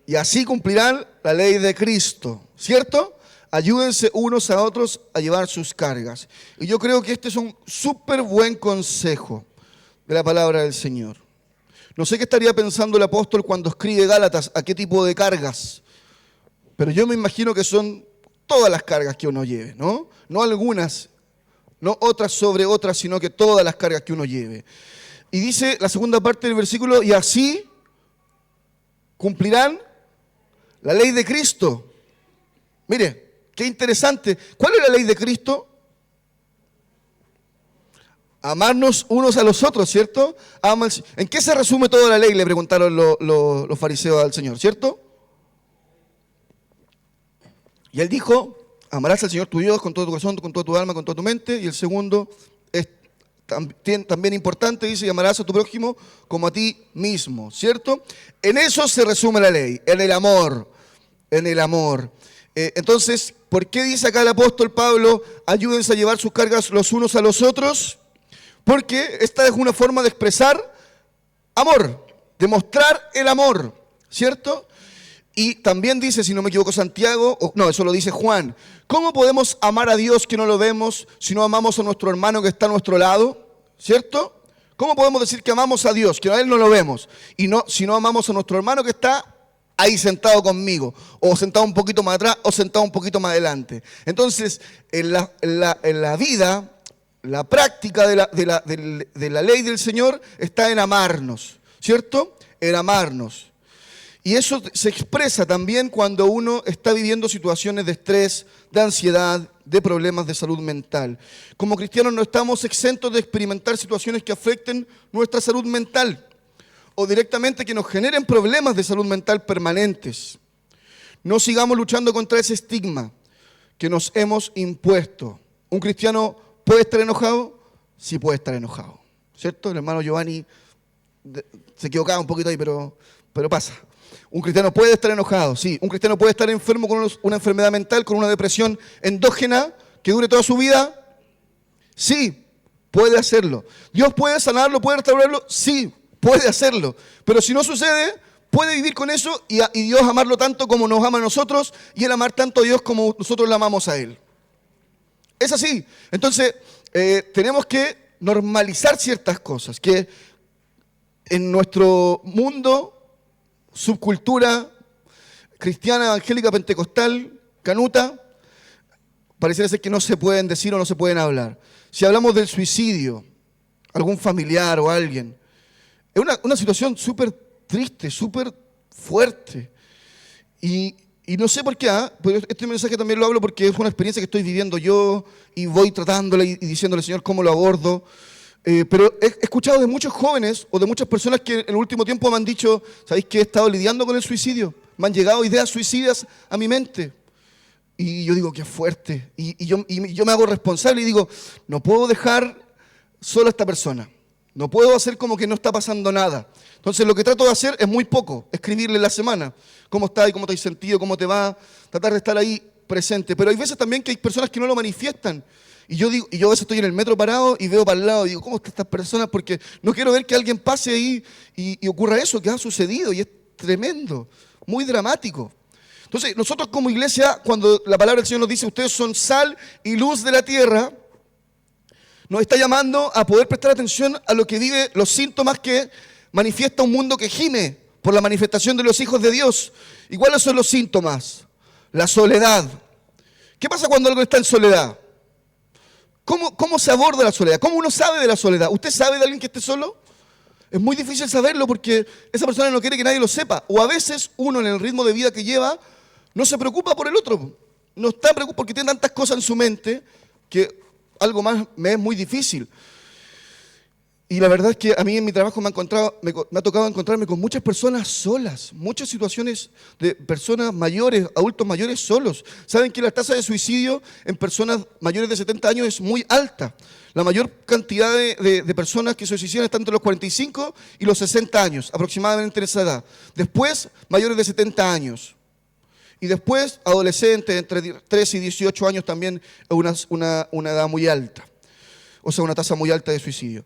y así cumplirán la ley de Cristo, ¿cierto? Ayúdense unos a otros a llevar sus cargas. Y yo creo que este es un súper buen consejo de la palabra del Señor. No sé qué estaría pensando el apóstol cuando escribe Gálatas, a qué tipo de cargas, pero yo me imagino que son todas las cargas que uno lleve, ¿no? No algunas, no otras sobre otras, sino que todas las cargas que uno lleve. Y dice la segunda parte del versículo, y así cumplirán la ley de Cristo. Mire, qué interesante. ¿Cuál es la ley de Cristo? Amarnos unos a los otros, ¿cierto? ¿En qué se resume toda la ley? Le preguntaron los fariseos al Señor, ¿cierto? Y él dijo, amarás al Señor tu Dios con todo tu corazón, con toda tu alma, con toda tu mente. Y el segundo es también importante, dice, y amarás a tu prójimo como a ti mismo, ¿cierto? En eso se resume la ley, en el amor, en el amor. Entonces, ¿por qué dice acá el apóstol Pablo, ayúdense a llevar sus cargas los unos a los otros? Porque esta es una forma de expresar amor, de mostrar el amor, ¿cierto? Y también dice, si no me equivoco, Santiago, no, eso lo dice Juan, ¿cómo podemos amar a Dios que no lo vemos si no amamos a nuestro hermano que está a nuestro lado? ¿Cierto? ¿Cómo podemos decir que amamos a Dios, que a Él no lo vemos, y si no amamos a nuestro hermano que está ahí sentado conmigo, o sentado un poquito más atrás, o sentado un poquito más adelante? Entonces, en la vida, la práctica de la ley del Señor está en amarnos, ¿cierto? En amarnos. Y eso se expresa también cuando uno está viviendo situaciones de estrés, de ansiedad, de problemas de salud mental. Como cristianos no estamos exentos de experimentar situaciones que afecten nuestra salud mental o directamente que nos generen problemas de salud mental permanentes. No sigamos luchando contra ese estigma que nos hemos impuesto. ¿Un cristiano puede estar enojado? Sí puede estar enojado, ¿cierto? El hermano Giovanni se equivocaba un poquito ahí, pero pasa. Un cristiano puede estar enojado, sí. Un cristiano puede estar enfermo con una enfermedad mental, con una depresión endógena que dure toda su vida. Sí, puede hacerlo. ¿Dios puede sanarlo, puede restaurarlo? Sí, puede hacerlo. Pero si no sucede, puede vivir con eso y Dios amarlo tanto como nos ama a nosotros y Él amar tanto a Dios como nosotros le amamos a Él. Es así. Entonces, tenemos que normalizar ciertas cosas, que en nuestro mundo, subcultura cristiana, evangélica, pentecostal, canuta, pareciera ser que no se pueden decir o no se pueden hablar. Si hablamos del suicidio, algún familiar o alguien, es una situación súper triste, súper fuerte. Y no sé por qué, pero este mensaje también lo hablo porque es una experiencia que estoy viviendo yo y voy tratándola y diciéndole, Señor, cómo lo abordo. Pero he escuchado de muchos jóvenes o de muchas personas que en el último tiempo me han dicho, ¿sabéis que he estado lidiando con el suicidio? Me han llegado ideas suicidas a mi mente. Y yo digo, qué fuerte. Y yo me hago responsable y digo, no puedo dejar sola a esta persona. No puedo hacer como que no está pasando nada. Entonces lo que trato de hacer es muy poco, escribirle en la semana. ¿Cómo estás? ¿Cómo te has sentido? ¿Cómo te va? Tratar de estar ahí presente. Pero hay veces también que hay personas que no lo manifiestan. Y yo a veces estoy en el metro parado y veo para el lado y digo, ¿cómo están estas personas? Porque no quiero ver que alguien pase ahí y ocurra eso que ha sucedido y es tremendo, muy dramático. Entonces, nosotros como iglesia, cuando la palabra del Señor nos dice, ustedes son sal y luz de la tierra, nos está llamando a poder prestar atención a lo que vive, los síntomas que manifiesta un mundo que gime por la manifestación de los hijos de Dios. ¿Y cuáles son los síntomas? La soledad. ¿Qué pasa cuando alguien está en soledad? ¿Cómo se aborda la soledad? ¿Cómo uno sabe de la soledad? ¿Usted sabe de alguien que esté solo? Es muy difícil saberlo porque esa persona no quiere que nadie lo sepa. O a veces uno en el ritmo de vida que lleva no se preocupa por el otro. No está preocupado porque tiene tantas cosas en su mente que algo más me es muy difícil. Y la verdad es que a mí en mi trabajo me ha tocado encontrarme con muchas personas solas, muchas situaciones de personas mayores, adultos mayores solos. Saben que la tasa de suicidio en personas mayores de 70 años es muy alta. La mayor cantidad de personas que se suicidan están entre los 45 y los 60 años, aproximadamente en esa edad. Después, mayores de 70 años. Y después, adolescentes entre 13 y 18 años también es una edad muy alta. O sea, una tasa muy alta de suicidio.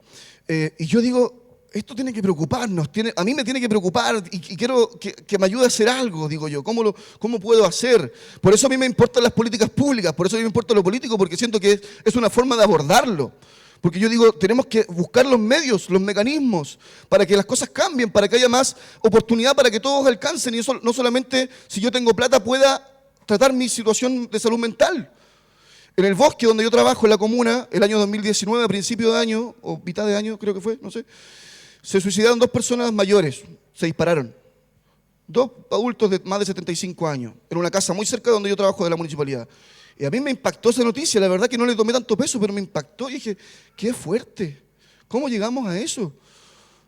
Y yo digo, esto tiene que preocuparnos, a mí me tiene que preocupar y quiero que me ayude a hacer algo, digo yo. ¿Cómo puedo hacer? Por eso a mí me importan las políticas públicas, por eso a mí me importa lo político, porque siento que es una forma de abordarlo. Porque yo digo, tenemos que buscar los medios, los mecanismos, para que las cosas cambien, para que haya más oportunidad, para que todos alcancen. Y eso no solamente si yo tengo plata pueda tratar mi situación de salud mental. En el bosque donde yo trabajo, en la comuna, el año 2019, a principio de año, o mitad de año creo que fue, no sé, se suicidaron 2 personas mayores, se dispararon. 2 adultos de más de 75 años, en una casa muy cerca de donde yo trabajo de la municipalidad. Y a mí me impactó esa noticia, la verdad que no le tomé tanto peso, pero me impactó y dije, qué fuerte, ¿cómo llegamos a eso?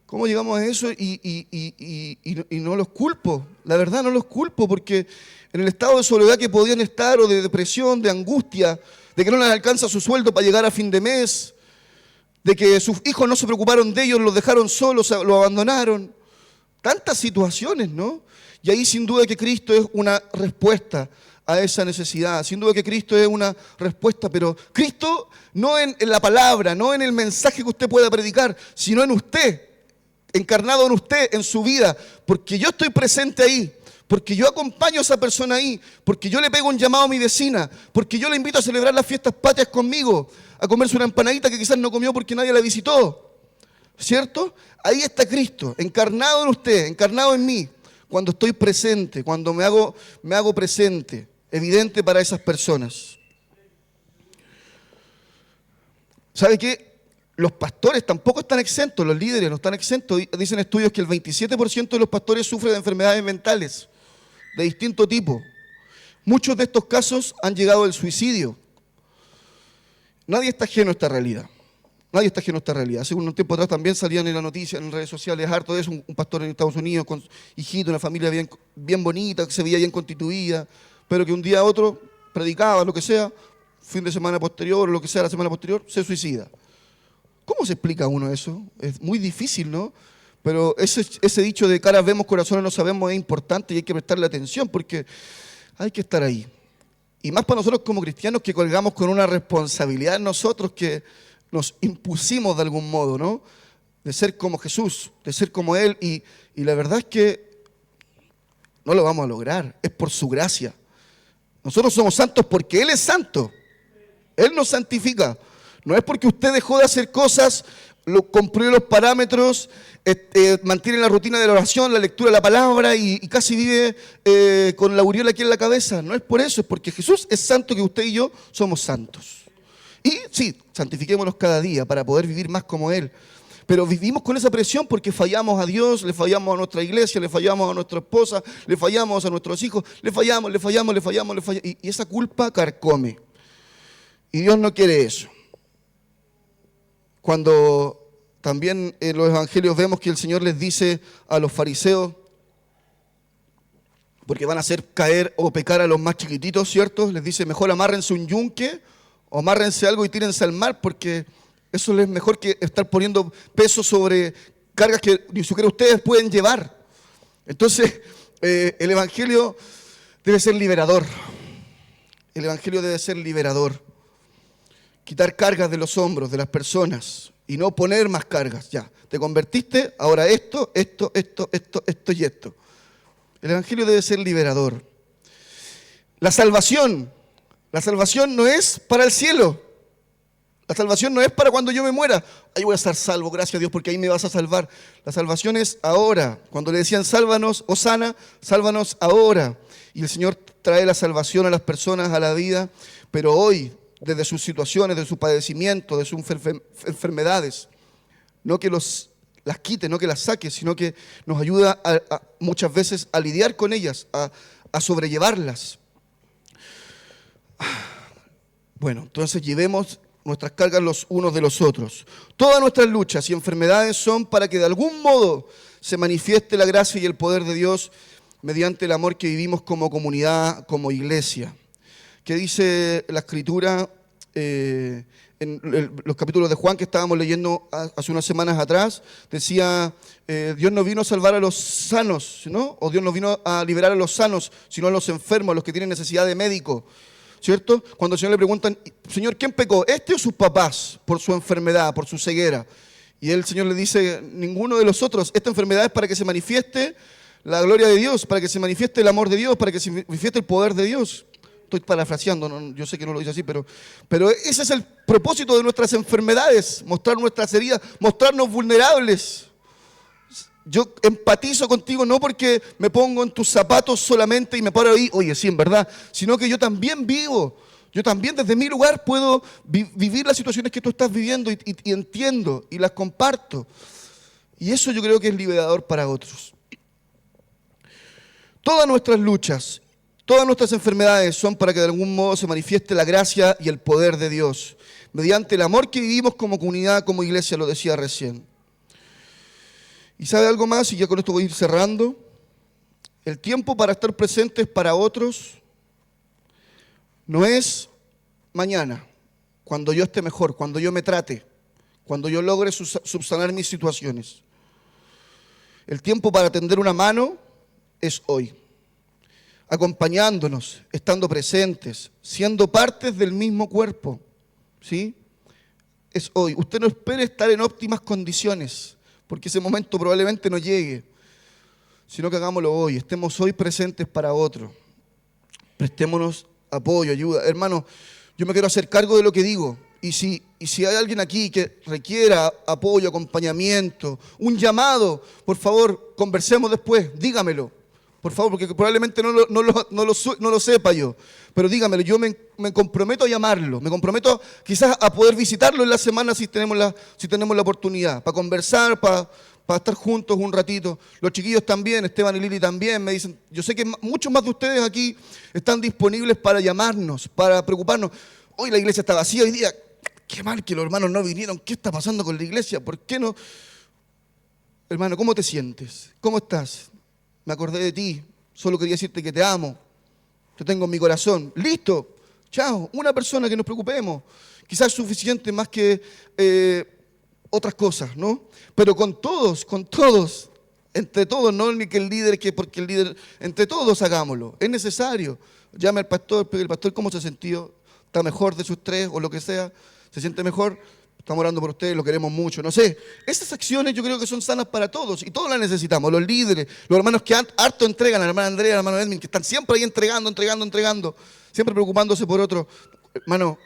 ¿Cómo llegamos a eso? Y no los culpo, la verdad no los culpo, porque en el estado de soledad que podían estar, o de depresión, de angustia, de que no les alcanza su sueldo para llegar a fin de mes, de que sus hijos no se preocuparon de ellos, los dejaron solos, los abandonaron. Tantas situaciones, ¿no? Y ahí sin duda que Cristo es una respuesta a esa necesidad. Sin duda que Cristo es una respuesta, pero Cristo no en la palabra, no en el mensaje que usted pueda predicar, sino en usted, encarnado en usted, en su vida, porque yo estoy presente ahí, porque yo acompaño a esa persona ahí, porque yo le pego un llamado a mi vecina, porque yo le invito a celebrar las fiestas patrias conmigo, a comerse una empanadita que quizás no comió porque nadie la visitó, ¿cierto? Ahí está Cristo, encarnado en usted, encarnado en mí, cuando estoy presente, cuando me hago presente, evidente para esas personas. ¿Sabe qué? Los pastores tampoco están exentos, los líderes no están exentos. Dicen estudios que el 27% de los pastores sufren de enfermedades mentales de distinto tipo. Muchos de estos casos han llegado al suicidio. Nadie está ajeno a esta realidad. Nadie está ajeno a esta realidad. Hace un tiempo atrás también salían en la noticia, en redes sociales, harto de eso, un pastor en Estados Unidos con hijito, una familia bien bonita, que se veía bien constituida, pero que un día a otro predicaba, lo que sea, fin de semana posterior, o lo que sea, la semana posterior, se suicida. ¿Cómo se explica uno eso? Es muy difícil, ¿no? Pero ese dicho de caras vemos, corazones no sabemos es importante y hay que prestarle atención porque hay que estar ahí. Y más para nosotros como cristianos que colgamos con una responsabilidad en nosotros que nos impusimos de algún modo, ¿no? De ser como Jesús, de ser como Él. Y la verdad es que no lo vamos a lograr, es por su gracia. Nosotros somos santos porque Él es santo. Él nos santifica. No es porque usted dejó de hacer cosas, cumplió los parámetros, mantiene la rutina de la oración, la lectura de la palabra y casi vive con la aureola aquí en la cabeza. No es por eso, es porque Jesús es santo, que usted y yo somos santos. Y sí, santifiquémonos cada día para poder vivir más como Él. Pero vivimos con esa presión porque fallamos a Dios, le fallamos a nuestra iglesia, le fallamos a nuestra esposa, le fallamos a nuestros hijos, le fallamos. Y esa culpa carcome. Y Dios no quiere eso. Cuando también en los evangelios vemos que el Señor les dice a los fariseos, porque van a hacer caer o pecar a los más chiquititos, ¿cierto? Les dice, mejor amárrense un yunque o amárrense algo y tírense al mar, porque eso es mejor que estar poniendo peso sobre cargas que ni siquiera ustedes pueden llevar. Entonces, el Evangelio debe ser liberador. El Evangelio debe ser liberador. Quitar cargas de los hombros de las personas y no poner más cargas. Ya, te convertiste, ahora esto y esto. El Evangelio debe ser liberador. La salvación no es para el cielo. La salvación no es para cuando yo me muera. Ahí voy a estar salvo, gracias a Dios, porque ahí me vas a salvar. La salvación es ahora. Cuando le decían sálvanos, Hosana, sálvanos ahora. Y el Señor trae la salvación a las personas, a la vida, pero hoy, desde sus situaciones, de su padecimiento, de sus enfermedades, no que las quite, no que las saque, sino que nos ayuda muchas veces a lidiar con ellas, a sobrellevarlas. Bueno, entonces llevemos nuestras cargas los unos de los otros. Todas nuestras luchas y enfermedades son para que de algún modo se manifieste la gracia y el poder de Dios mediante el amor que vivimos como comunidad, como iglesia. ¿Qué dice la Escritura en los capítulos de Juan que estábamos leyendo hace unas semanas atrás? Decía, Dios no vino a salvar a los sanos, ¿no? O Dios no vino a liberar a los sanos, sino a los enfermos, a los que tienen necesidad de médico. ¿Cierto? Cuando al Señor le preguntan, Señor, ¿quién pecó? ¿Este o sus papás? Por su enfermedad, por su ceguera. Y el Señor le dice, ninguno de los otros. Esta enfermedad es para que se manifieste la gloria de Dios, para que se manifieste el amor de Dios, para que se manifieste el poder de Dios. Estoy parafraseando, ¿no? Yo sé que no lo dice así, pero ese es el propósito de nuestras enfermedades, mostrar nuestras heridas, mostrarnos vulnerables. Yo empatizo contigo no porque me pongo en tus zapatos solamente y me paro ahí, oye, sí, en verdad, sino que yo también vivo. Yo también desde mi lugar puedo vivir las situaciones que tú estás viviendo y entiendo y las comparto. Y eso yo creo que es liberador para otros. Todas nuestras luchas, todas nuestras enfermedades son para que de algún modo se manifieste la gracia y el poder de Dios, mediante el amor que vivimos como comunidad, como iglesia, lo decía recién. ¿Y sabe algo más? Y ya con esto voy a ir cerrando. El tiempo para estar presentes para otros no es mañana, cuando yo esté mejor, cuando yo me trate, cuando yo logre subsanar mis situaciones. El tiempo para tender una mano es hoy, acompañándonos, estando presentes, siendo partes del mismo cuerpo, ¿sí? Es hoy. Usted no espere estar en óptimas condiciones, porque ese momento probablemente no llegue, sino que hagámoslo hoy, estemos hoy presentes para otro, prestémonos apoyo, ayuda. Hermano, yo me quiero hacer cargo de lo que digo, y si hay alguien aquí que requiera apoyo, acompañamiento, un llamado, por favor, conversemos después, dígamelo, por favor, porque probablemente no lo sepa yo, pero dígamelo, yo me comprometo a llamarlo, me comprometo quizás a poder visitarlo en la semana si tenemos la oportunidad, para conversar, para estar juntos un ratito. Los chiquillos también, Esteban y Lili también, me dicen, yo sé que muchos más de ustedes aquí están disponibles para llamarnos, para preocuparnos. Hoy la iglesia está vacía, hoy día, qué mal que los hermanos no vinieron, ¿qué está pasando con la iglesia? ¿Por qué no? Hermano, ¿cómo te sientes? ¿Cómo estás? Me acordé de ti, solo quería decirte que te amo, te tengo en mi corazón. Listo, chao, una persona que nos preocupemos. Quizás suficiente más que otras cosas, ¿no? Pero con todos, entre todos, no ni que el líder, porque el líder, entre todos hagámoslo, es necesario. Llame al pastor, pero el pastor, ¿cómo se ha sentido? ¿Está mejor de sus tres o lo que sea? ¿Se siente mejor? Estamos orando por ustedes, lo queremos mucho, no sé. Esas acciones yo creo que son sanas para todos y todos las necesitamos. Los líderes, los hermanos que harto entregan, la hermana Andrea, el hermano Edwin, que están siempre ahí entregando, siempre preocupándose por otro. Hermano,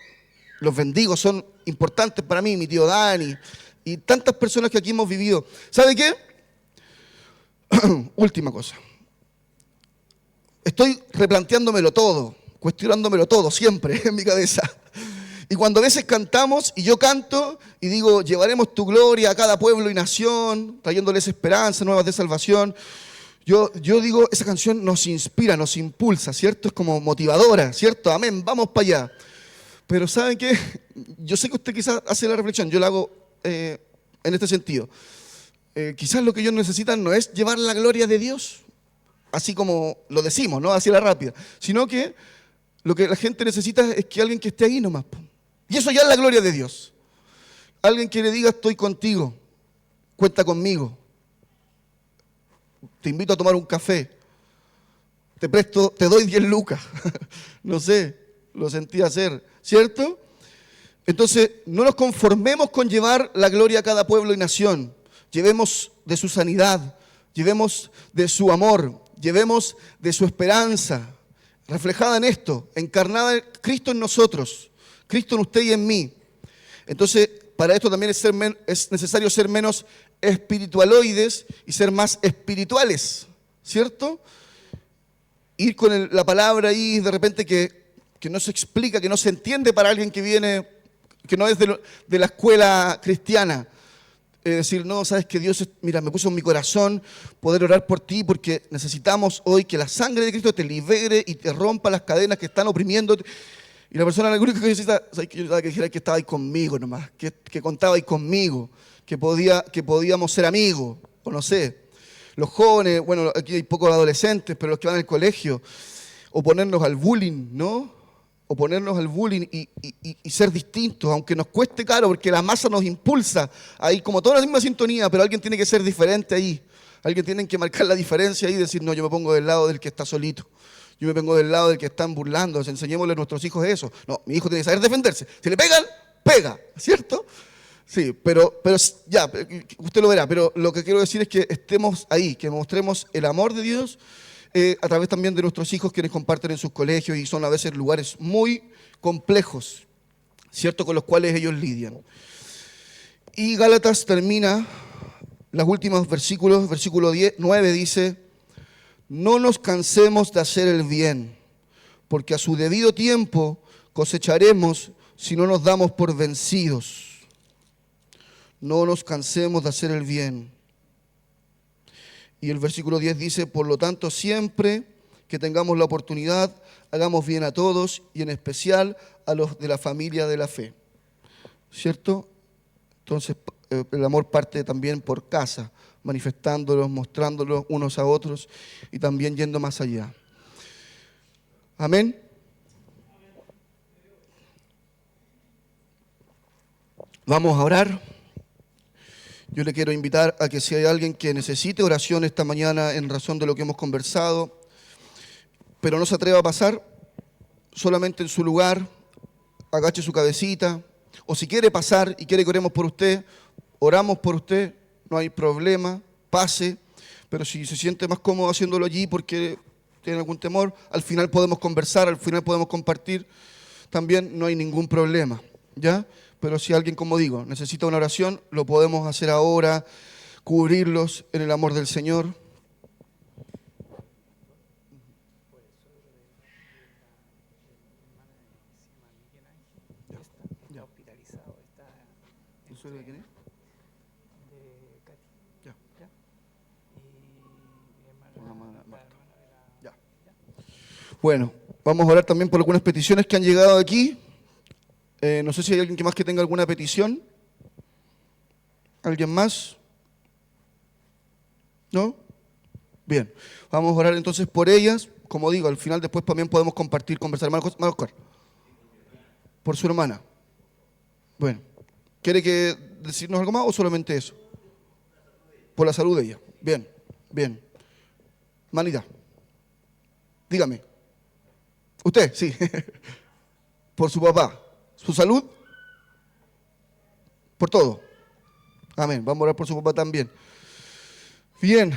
los bendigo, son importantes para mí, mi tío Dani y tantas personas que aquí hemos vivido. ¿Sabe qué? Última cosa. Estoy replanteándomelo todo, cuestionándomelo todo, siempre en mi cabeza. Y cuando a veces cantamos, y yo canto, y digo, llevaremos tu gloria a cada pueblo y nación, trayéndoles esperanza, nuevas de salvación. Yo digo, esa canción nos inspira, nos impulsa, ¿cierto? Es como motivadora, ¿cierto? Amén, vamos para allá. Pero ¿saben qué? Yo sé que usted quizás hace la reflexión, yo la hago en este sentido. Quizás lo que ellos necesitan no es llevar la gloria de Dios, así como lo decimos, ¿no? Así a la rápida, sino que lo que la gente necesita es que alguien que esté ahí nomás. Y eso ya es la gloria de Dios. Alguien que le diga, estoy contigo, cuenta conmigo, te invito a tomar un café, te presto, te doy 10 lucas, no sé, lo sentí hacer, ¿cierto? Entonces, no nos conformemos con llevar la gloria a cada pueblo y nación. Llevemos de su sanidad, llevemos de su amor, llevemos de su esperanza, reflejada en esto, encarnada en Cristo en nosotros, Cristo en usted y en mí. Entonces, para esto también es necesario ser menos espiritualoides y ser más espirituales, ¿cierto? Ir con la palabra ahí de repente que no se explica, que no se entiende para alguien que viene, que no es de la escuela cristiana. Decir, no, sabes que Dios, mira, me puso en mi corazón poder orar por ti porque necesitamos hoy que la sangre de Cristo te libere y te rompa las cadenas que están oprimiéndote. Y la persona, la única que necesita, ¿sabes? Que yo necesitaba que dijera que estaba ahí conmigo nomás, que contaba ahí conmigo, que podíamos ser amigos, o no sé. Los jóvenes, bueno, aquí hay pocos adolescentes, pero los que van al colegio, oponernos al bullying, ¿no? Oponernos al bullying y ser distintos, aunque nos cueste caro, porque la masa nos impulsa ahí, como toda la misma sintonía, pero alguien tiene que ser diferente ahí. Alguien tiene que marcar la diferencia ahí y decir, no, yo me pongo del lado del que está solito. Yo me pongo del lado del que están burlando. Enseñémosle a nuestros hijos eso. No, mi hijo tiene que saber defenderse. Si le pegan, pega, ¿cierto? Sí, pero ya, usted lo verá. Pero lo que quiero decir es que estemos ahí, que mostremos el amor de Dios a través también de nuestros hijos, quienes comparten en sus colegios y son a veces lugares muy complejos, ¿cierto?, con los cuales ellos lidian. Y Gálatas termina, los últimos versículos, versículo 9 dice, no nos cansemos de hacer el bien, porque a su debido tiempo cosecharemos si no nos damos por vencidos. No nos cansemos de hacer el bien. Y el versículo 10 dice, por lo tanto, siempre que tengamos la oportunidad, hagamos bien a todos y en especial a los de la familia de la fe. ¿Cierto? Entonces, el amor parte también por casa, manifestándolos, mostrándolos unos a otros y también yendo más allá. Amén. Vamos a orar. Yo le quiero invitar a que si hay alguien que necesite oración esta mañana en razón de lo que hemos conversado, pero no se atreva a pasar, solamente en su lugar, agache su cabecita, o si quiere pasar y quiere que oremos por usted, oramos por usted, no hay problema, pase, pero si se siente más cómodo haciéndolo allí porque tiene algún temor, al final podemos conversar, al final podemos compartir, también no hay ningún problema, ¿ya? Pero si alguien, como digo, necesita una oración, lo podemos hacer ahora, cubrirlos en el amor del Señor. Ya. Hospitalizado. ¿El suegro de quién es? De Katy. Ya. Y mi hermana Marta. Ya. Bueno, vamos a orar también por algunas peticiones que han llegado aquí. No sé si hay alguien más que tenga alguna petición. ¿Alguien más? ¿No? Bien. Vamos a orar entonces por ellas. Como digo, al final después también podemos compartir, conversar. Hermano Oscar. Por su hermana. Bueno. ¿Quiere que decirnos algo más o solamente eso? Por la salud de ella. Bien, bien. Manita. Dígame. ¿Usted? Sí. Por su papá. ¿Su salud? Por todo. Amén. Vamos a orar por su papá también. Bien.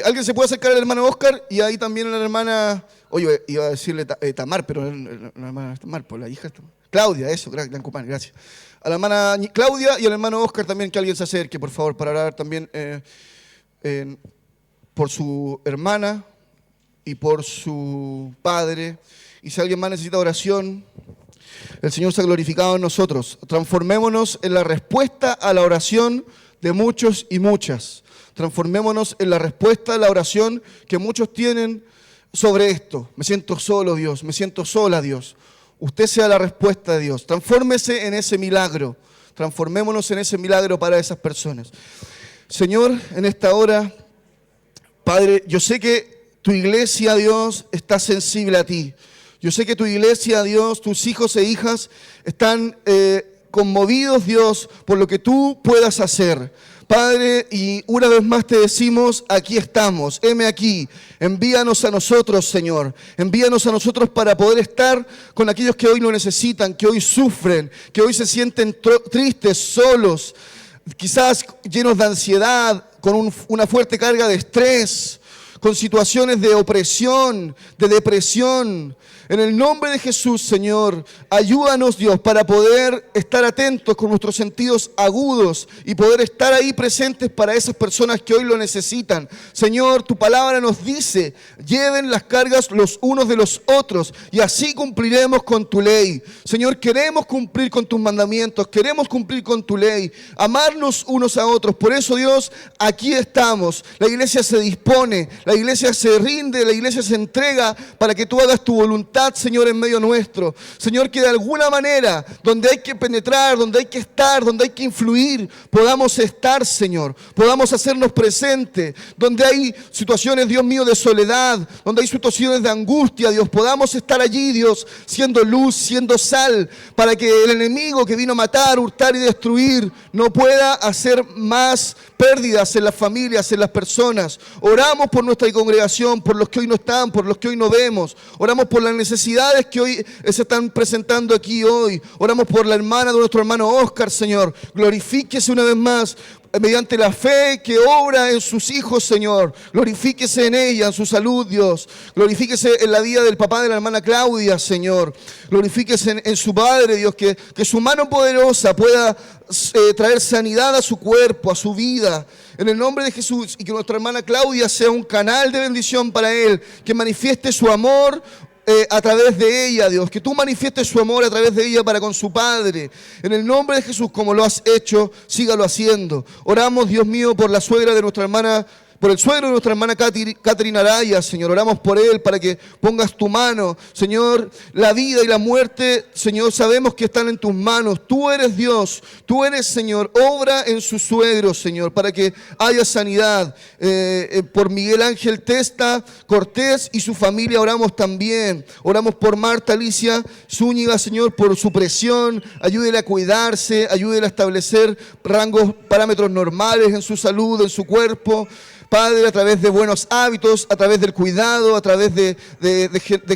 ¿Alguien se puede acercar al hermano Oscar? Y ahí también a la hermana... Oye, iba a decirle Tamar, pero la hermana Tamar, por la hija... Claudia, eso, gran Cupán, gracias. A la hermana Claudia y al hermano Oscar también, que alguien se acerque, por favor, para orar también por su hermana y por su padre. Y si alguien más necesita oración, el Señor se ha glorificado en nosotros. Transformémonos en la respuesta a la oración de muchos y muchas. Transformémonos en la respuesta a la oración que muchos tienen sobre esto. Me siento solo, Dios. Me siento sola, Dios. Usted sea la respuesta de Dios. Transfórmese en ese milagro. Transformémonos en ese milagro para esas personas. Señor, en esta hora, Padre, yo sé que tu iglesia, Dios, está sensible a ti. Yo sé que tu iglesia, Dios, tus hijos e hijas están conmovidos, Dios, por lo que tú puedas hacer. Padre, y una vez más te decimos, aquí estamos, heme aquí, envíanos a nosotros, Señor, envíanos a nosotros para poder estar con aquellos que hoy lo necesitan, que hoy sufren, que hoy se sienten tristes, solos, quizás llenos de ansiedad, con una fuerte carga de estrés, con situaciones de opresión, de depresión. En el nombre de Jesús, Señor, ayúdanos, Dios, para poder estar atentos con nuestros sentidos agudos y poder estar ahí presentes para esas personas que hoy lo necesitan. Señor, tu palabra nos dice, lleven las cargas los unos de los otros y así cumpliremos con tu ley. Señor, queremos cumplir con tus mandamientos, queremos cumplir con tu ley, amarnos unos a otros. Por eso, Dios, aquí estamos. La iglesia se dispone, la iglesia se rinde, la iglesia se entrega para que tú hagas tu voluntad, Señor, en medio nuestro. Señor, que de alguna manera, donde hay que penetrar, donde hay que estar, donde hay que influir, podamos estar, Señor. Podamos hacernos presentes. Donde hay situaciones, Dios mío, de soledad, donde hay situaciones de angustia, Dios, podamos estar allí, Dios, siendo luz, siendo sal, para que el enemigo que vino a matar, hurtar y destruir no pueda hacer más pérdidas en las familias, en las personas. Oramos por nuestra congregación, por los que hoy no están, por los que hoy no vemos. Oramos por las necesidades que hoy se están presentando aquí hoy. Oramos por la hermana de nuestro hermano Oscar, Señor. Glorifíquese una vez más mediante la fe que obra en sus hijos, Señor. Glorifíquese en ella, en su salud, Dios. Glorifíquese en la vida del papá de la hermana Claudia, Señor. Glorifíquese en su padre, Dios, que su mano poderosa pueda traer sanidad a su cuerpo, a su vida. En el nombre de Jesús, y que nuestra hermana Claudia sea un canal de bendición para él, que manifieste su amor a través de ella, Dios, que tú manifiestes su amor a través de ella para con su Padre. En el nombre de Jesús, como lo has hecho, sígalo haciendo. Oramos, Dios mío, por la suegra de nuestra hermana, por el suegro de nuestra hermana Catherine Araya, Señor. Oramos por él para que pongas tu mano. Señor, la vida y la muerte, Señor, sabemos que están en tus manos. Tú eres Dios, tú eres, Señor. Obra en su suegro, Señor, para que haya sanidad. Por Miguel Ángel Testa Cortés y su familia oramos también. Oramos por Marta Alicia Zúñiga, Señor, por su presión. Ayúdele a cuidarse, ayúdele a establecer parámetros normales en su salud, en su cuerpo. Padre, a través de buenos hábitos, a través del cuidado, a través de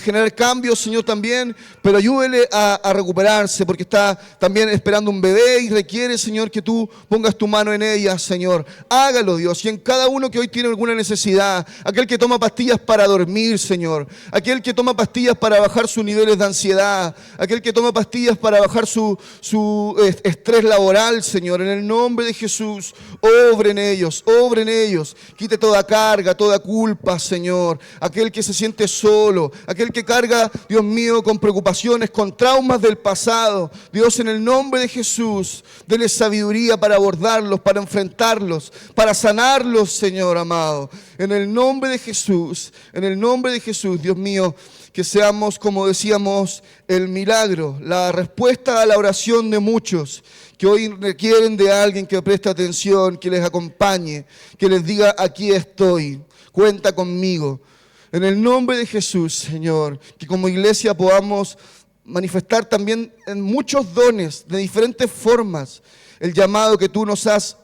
generar cambios, Señor, también, pero ayúdele a recuperarse, porque está también esperando un bebé y requiere, Señor, que tú pongas tu mano en ella, Señor. Hágalo, Dios, y en cada uno que hoy tiene alguna necesidad, aquel que toma pastillas para dormir, Señor, aquel que toma pastillas para bajar sus niveles de ansiedad, aquel que toma pastillas para bajar su estrés laboral, Señor, en el nombre de Jesús, obre en ellos, quite toda carga, toda culpa, Señor. Aquel que se siente solo, aquel que carga, Dios mío, con preocupaciones, con traumas del pasado. Dios, en el nombre de Jesús, dele sabiduría para abordarlos, para enfrentarlos, para sanarlos, Señor amado. En el nombre de Jesús, Dios mío, que seamos, como decíamos, el milagro, la respuesta a la oración de muchos que hoy requieren de alguien que preste atención, que les acompañe, que les diga, aquí estoy, cuenta conmigo. En el nombre de Jesús, Señor, que como iglesia podamos manifestar también en muchos dones, de diferentes formas, el llamado que tú nos has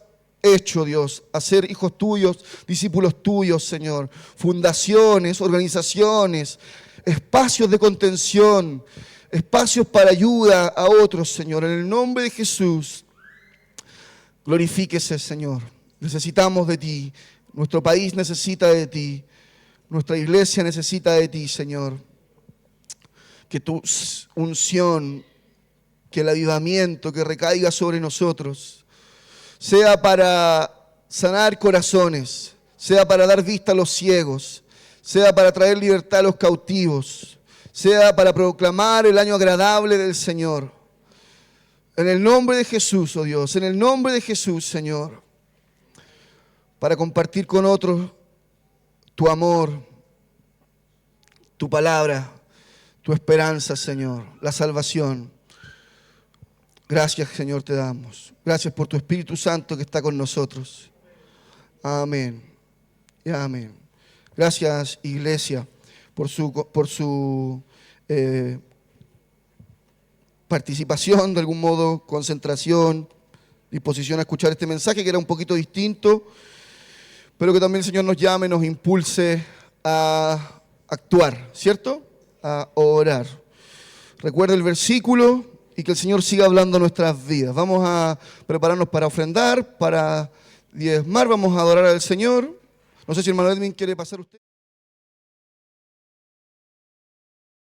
hecho, Dios, a ser hijos tuyos, discípulos tuyos, Señor. Fundaciones, organizaciones, espacios de contención, espacios para ayuda a otros, Señor. En el nombre de Jesús, glorifíquese, Señor. Necesitamos de ti. Nuestro país necesita de ti. Nuestra iglesia necesita de ti, Señor. Que tu unción que el avivamiento que recaiga sobre nosotros sea para sanar corazones, sea para dar vista a los ciegos, sea para traer libertad a los cautivos, sea para proclamar el año agradable del Señor. En el nombre de Jesús, oh Dios, en el nombre de Jesús, Señor, para compartir con otros tu amor, tu palabra, tu esperanza, Señor, la salvación. Gracias, Señor, te damos. Gracias por tu Espíritu Santo que está con nosotros. Amén. Y amén. Gracias, iglesia, por su participación, de algún modo, concentración, disposición a escuchar este mensaje que era un poquito distinto, pero que también el Señor nos llame, nos impulse a actuar, ¿cierto? A orar. Recuerda el versículo y que el Señor siga hablando nuestras vidas. Vamos a prepararnos para ofrendar, para diezmar, vamos a adorar al Señor. No sé si el hermano Edwin quiere pasar usted.